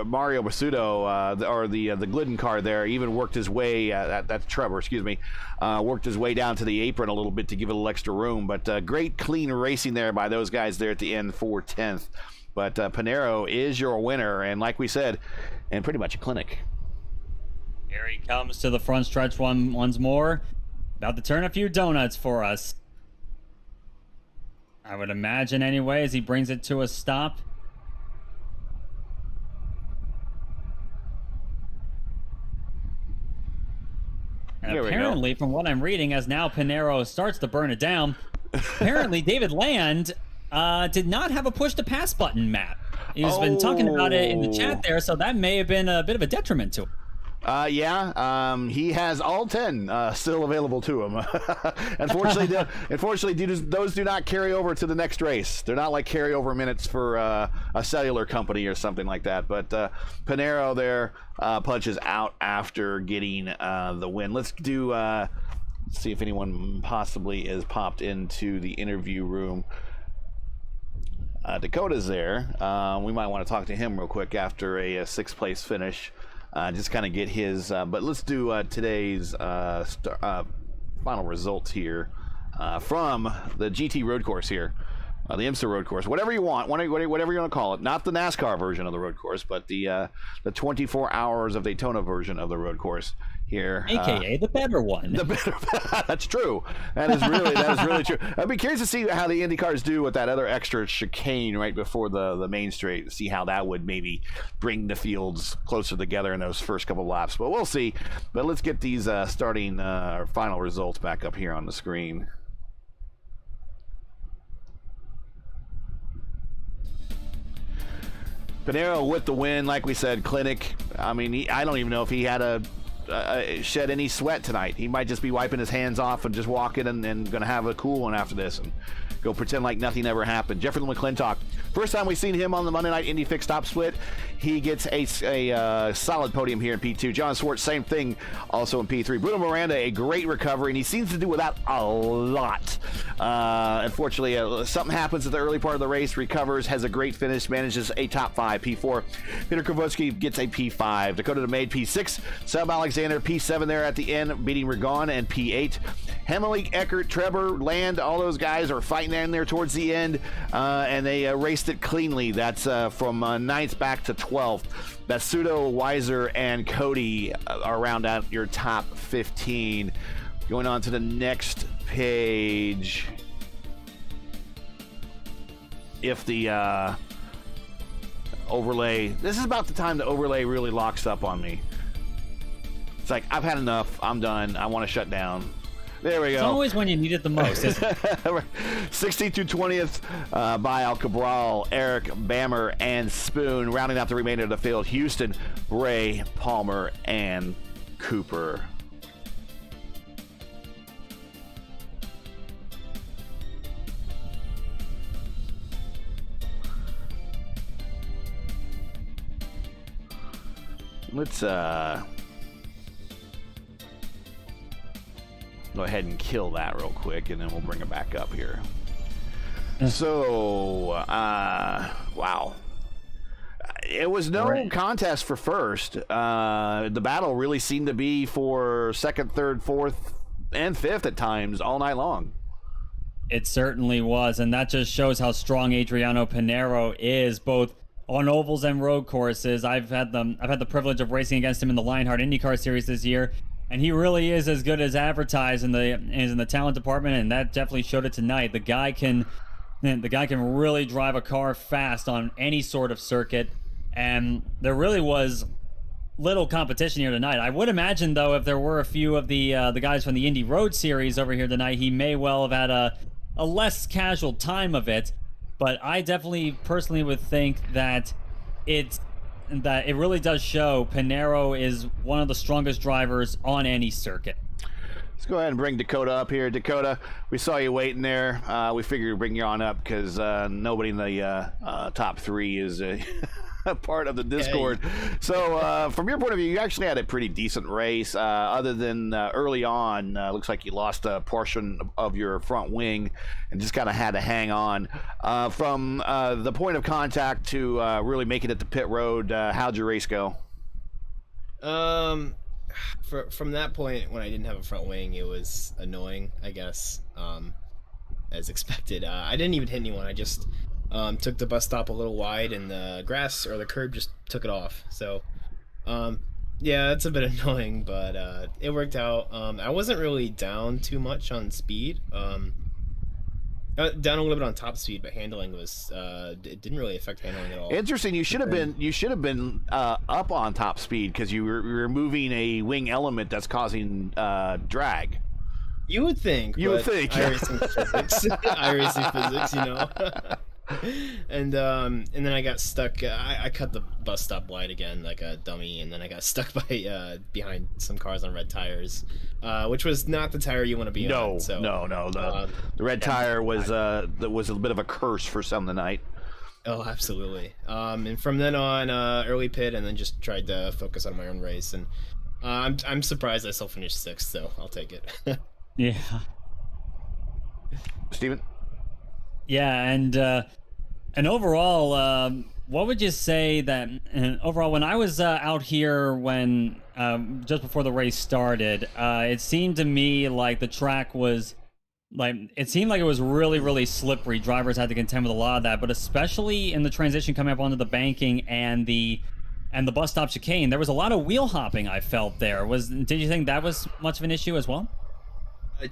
Mario Basuto, or the Glidden car there, even worked his way, that's Trevor, excuse me, worked his way down to the apron a little bit to give it a little extra room. But great clean racing there by those guys there at the end for 10th. But Pinero is your winner, and like we said, and pretty much a clinic. Here he comes to the front stretch once more. About to turn a few donuts for us. I would imagine anyway, as he brings it to a stop. And apparently, from what I'm reading, as now Pinero starts to burn it down, apparently David Land did not have a push to pass button map. He's been talking about it in the chat there, so that may have been a bit of a detriment to him. He has all 10 still available to him. Unfortunately, those do not carry over to the next race. They're not like carryover minutes for a cellular company or something like that. But Pinero there punches out after getting the win. Let's do see if anyone possibly is popped into the interview room. Dakota's there. We might want to talk to him real quick after a 6th place finish. Just kind of get his, but let's do today's final results here from the GT road course here, the IMSA road course, whatever you want, whatever you want to call it, not the NASCAR version of the road course, but the 24 hours of Daytona version of the road course here, AKA the better one. The better, that's true. That is really true. I'd be curious to see how the IndyCars do with that other extra chicane right before the main straight. See how that would maybe bring the fields closer together in those first couple laps. But we'll see. But let's get these starting or final results back up here on the screen. Pinero with the win, like we said, clinic. I mean, I don't even know if he had shed any sweat tonight. He might just be wiping his hands off and just walking and going to have a cool one after this and go pretend like nothing ever happened. Jeffrey McClintock, first time we've seen him on the Monday Night Indy Fixed Stop Split. He gets a solid podium here in P2. John Swartz, same thing, also in P3. Bruno Miranda, a great recovery, and he seems to do without a lot. Unfortunately, something happens at the early part of the race, recovers, has a great finish, manages a top 5, P4. Peter Kravitsky gets a P5. Dakota DeMague, P6. Seb Alexander, P7 there at the end, beating Ragon, and P8. Hemmeling, Eckert, Trevor, Land, all those guys are fighting in there towards the end, and they raced it cleanly. That's from 9th back to 12th. Basuto, Weiser, and Cody are round out your top 15. Going on to the next page. If the overlay, this is about the time the overlay really locks up on me. It's like, I've had enough. I'm done. I want to shut down. There we go. It's always when you need it the most, isn't it? 16th through 20th by Al Cabral, Eric, Bammer, and Spoon. Rounding out the remainder of the field, Houston, Bray, Palmer, and Cooper. Let's go ahead and kill that real quick, and then we'll bring it back up here. So, wow. It was no contest for first. The battle really seemed to be for second, third, fourth, and fifth at times all night long. It certainly was, and that just shows how strong Adriano Pinero is, both on ovals and road courses. I've had the privilege of racing against him in the Lionheart IndyCar Series this year, and he really is as good as advertised in the talent department, and that definitely showed it tonight. The guy can really drive a car fast on any sort of circuit, and there really was little competition here tonight. I would imagine, though, if there were a few of the guys from the Indy Road Series over here tonight, he may well have had a less casual time of it. But I definitely personally would think that it really does show Pinero is one of the strongest drivers on any circuit. Let's go ahead and bring Dakota up here. Dakota, we saw you waiting there. We figured we'd bring you on up because nobody in the top three is a part of the Discord. So from your point of view, you actually had a pretty decent race. Other than early on, looks like you lost a portion of your front wing and just kind of had to hang on. From the point of contact to really making it to pit road, how'd your race go? From that point, when I didn't have a front wing, it was annoying, I guess, as expected. I didn't even hit anyone. I just took the bus stop a little wide, and the grass or the curb just took it off. So, yeah, it's a bit annoying, but it worked out. I wasn't really down too much on speed. Down a little bit on top speed, but handling was it didn't really affect handling at all. Interesting. You should have been up on top speed because you were removing a wing element that's causing drag. You would think. iRacing physics, iRacing physics, you know. And then I got stuck. I cut the bus stop wide again like a dummy, and then I got stuck by behind some cars on red tires, which was not the tire you want to be on. So, no. The red tire was a bit of a curse for some tonight. Oh, absolutely. And from then on, early pit, and then just tried to focus on my own race. And I'm surprised I still finished sixth, so I'll take it. Yeah. Steven? Yeah, and overall, what would you say that overall, when I was out here when just before the race started, it seemed to me like the track was it seemed like it was really, really slippery. Drivers had to contend with a lot of that, but especially in the transition coming up onto the banking and the bus stop chicane, there was a lot of wheel hopping. I felt there did you think that was much of an issue as well?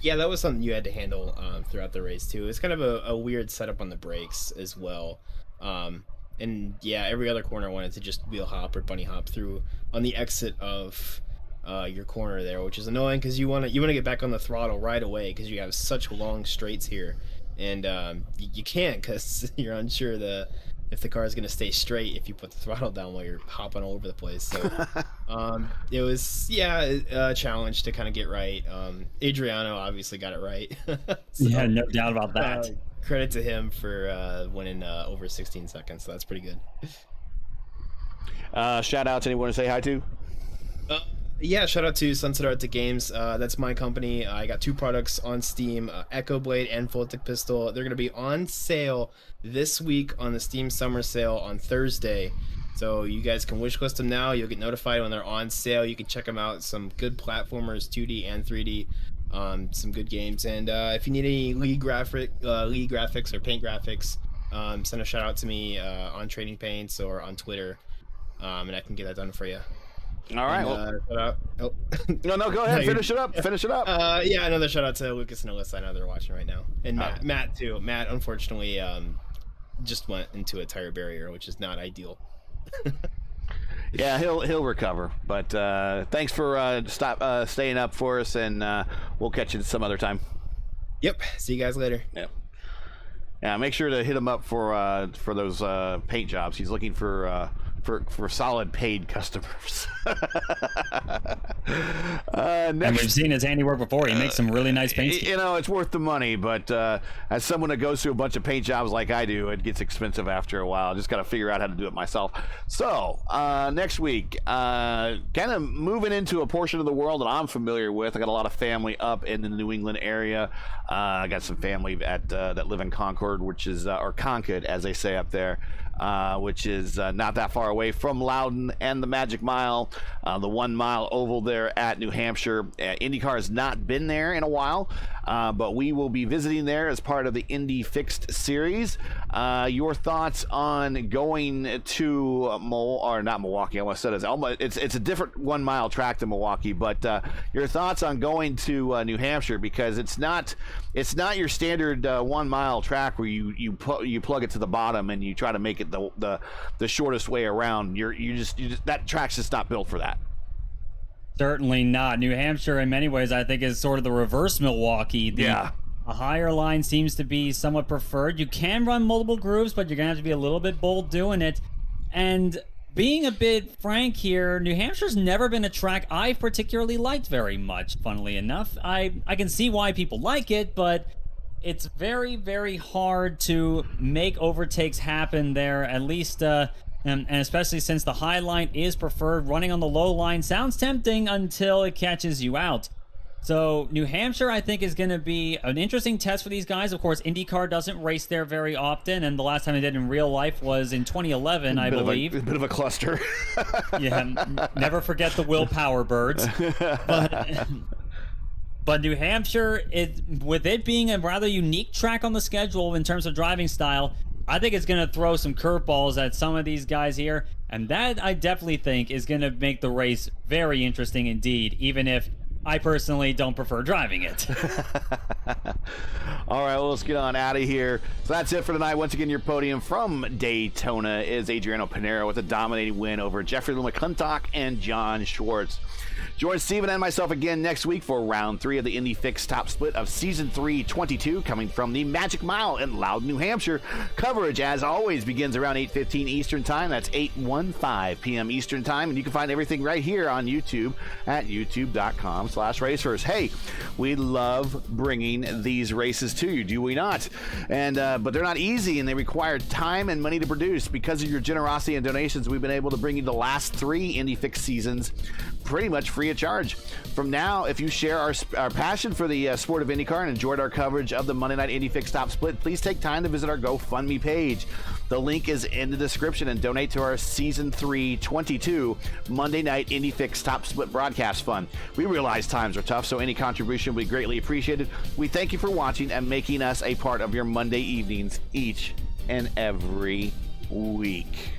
Yeah, that was something you had to handle throughout the race too. It's kind of a weird setup on the brakes as well. And yeah, every other corner wanted to just wheel hop or bunny hop through on the exit of your corner there, which is annoying because you want to get back on the throttle right away because you have such long straights here, and you can't because you're unsure if the car is going to stay straight if you put the throttle down while you're hopping all over the place. So it was a challenge to kind of get right. Adriano obviously got it right. So, yeah, no doubt about that. Credit to him for winning over 16 seconds, so that's pretty good. Shout out to anyone to say hi to? Yeah, shout out to Sunset Arctic Games. That's my company. I got two products on Steam, Echo Blade and Photic Pistol. They're going to be on sale this week on the Steam Summer Sale on Thursday. So you guys can wishlist them now. You'll get notified when they're on sale. You can check them out. Some good platformers, 2D and 3D. Some good games. And if you need any lead graphics or paint graphics, send a shout out to me on Trading Paints or on Twitter, and I can get that done for you. All right. No, go ahead. Finish it up. Yeah, another shout out to Lucas and Alyssa. I know they're watching right now, and Matt too. Matt unfortunately just went into a tire barrier, which is not ideal. Yeah, he'll recover. But thanks for staying up for us, and we'll catch you some other time. Yep. See you guys later. Yep. Yeah, make sure to hit him up for those paint jobs. He's looking for solid paid customers. And we've seen his handiwork before. He makes some really nice paint schemes. You know, it's worth the money, but as someone that goes through a bunch of paint jobs like I do, it gets expensive after a while. Just got to figure out how to do it myself. So next week, kind of moving into a portion of the world that I'm familiar with. I got a lot of family up in the New England area. I got some family that live in Concord, which is or Concord, as they say up there. which is not that far away from Loudon and the Magic Mile, the 1 mile oval there at New Hampshire. IndyCar has not been there in a while, but we will be visiting there as part of the Indy Fixed Series. Your thoughts on going to not Milwaukee? I almost said it's a different 1 mile track than Milwaukee, but your thoughts on going to New Hampshire, because it's not your standard 1 mile track where you plug it to the bottom and you try to make it the shortest way around. You just that track's just not built for that. Certainly not. New Hampshire, in many ways, I think, is sort of the reverse Milwaukee. A higher line seems to be somewhat preferred. You can run multiple grooves, but you're going to have to be a little bit bold doing it. And being a bit frank here, New Hampshire's never been a track I particularly liked very much, funnily enough. I can see why people like it, but it's very, very hard to make overtakes happen there, at least, and especially since the high line is preferred. Running on the low line sounds tempting until it catches you out. So New Hampshire, I think, is going to be an interesting test for these guys. Of course, IndyCar doesn't race there very often, and the last time they did in real life was in 2011, I believe. A bit of a cluster. Yeah, never forget the willpower birds. But New Hampshire, with it being a rather unique track on the schedule in terms of driving style, I think it's going to throw some curveballs at some of these guys here, and that I definitely think is going to make the race very interesting indeed, even if I personally don't prefer driving it. All right, well, let's get on out of here. So that's it for tonight. Once again, your podium from Daytona is Adriano Pinero with a dominating win over Jeffrey McClintock and John Schwartz. Join Steven and myself again next week for round 3 of the Indy Fixed Top Split of Season 3 22, coming from the Magic Mile in Loudon, New Hampshire. Coverage, as always, begins around 8:15 Eastern Time. That's 8:15 p.m. Eastern Time. And you can find everything right here on YouTube at youtube.com/racers. Hey, we love bringing these races to you, do we not? And but they're not easy, and they require time and money to produce. Because of your generosity and donations, we've been able to bring you the last 3 Indy Fixed seasons pretty much free of charge. From now, if you share our passion for the sport of IndyCar and enjoyed our coverage of the Monday Night Indy Fixed Top Split, please take time to visit our GoFundMe page. The link is in the description, and donate to our Season 3 22 Monday Night Indy Fixed Top Split broadcast fund. We realize times are tough, so any contribution will be greatly appreciated. We thank you for watching and making us a part of your Monday evenings each and every week.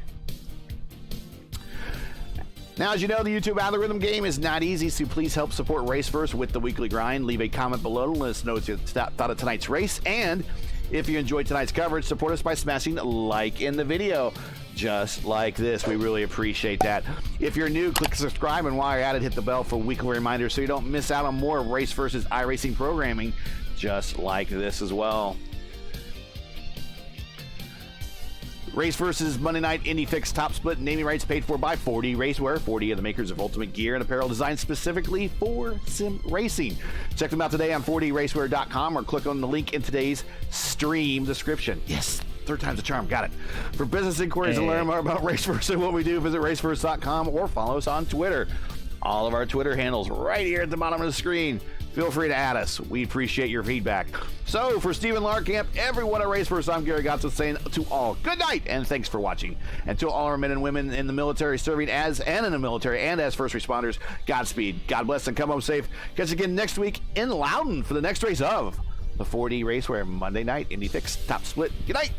Now, as you know, the YouTube algorithm game is not easy, so please help support RaceVerse with the weekly grind. Leave a comment below to let us know what you thought of tonight's race. And if you enjoyed tonight's coverage, support us by smashing like in the video, just like this. We really appreciate that. If you're new, click subscribe, and while you're at it, hit the bell for weekly reminders so you don't miss out on more of RaceVerse's iRacing programming, just like this as well. RaceVerse's Monday Night Indy Fixed Top Split naming rights paid for by 4D RACEWEAR. 4D are the makers of ultimate gear and apparel designed specifically for sim racing. Check them out today on 4DRacewear.com or click on the link in today's stream description. Yes, 3rd time's a charm. Got it. For business inquiries and learn more about RaceVerse and what we do, visit raceverse.com or follow us on Twitter. All of our Twitter handles right here at the bottom of the screen. Feel free to add us. We appreciate your feedback. So, for Stephen Larkamp, everyone at RaceVerse, I'm Gary Gottswood saying to all, good night and thanks for watching. And to all our men and women in the military serving as and in the military and as first responders, Godspeed. God bless and come home safe. Catch you again next week in Loudon for the next race of the 4D RACEWEAR Monday Night Indy Fixed Top Split. Good night.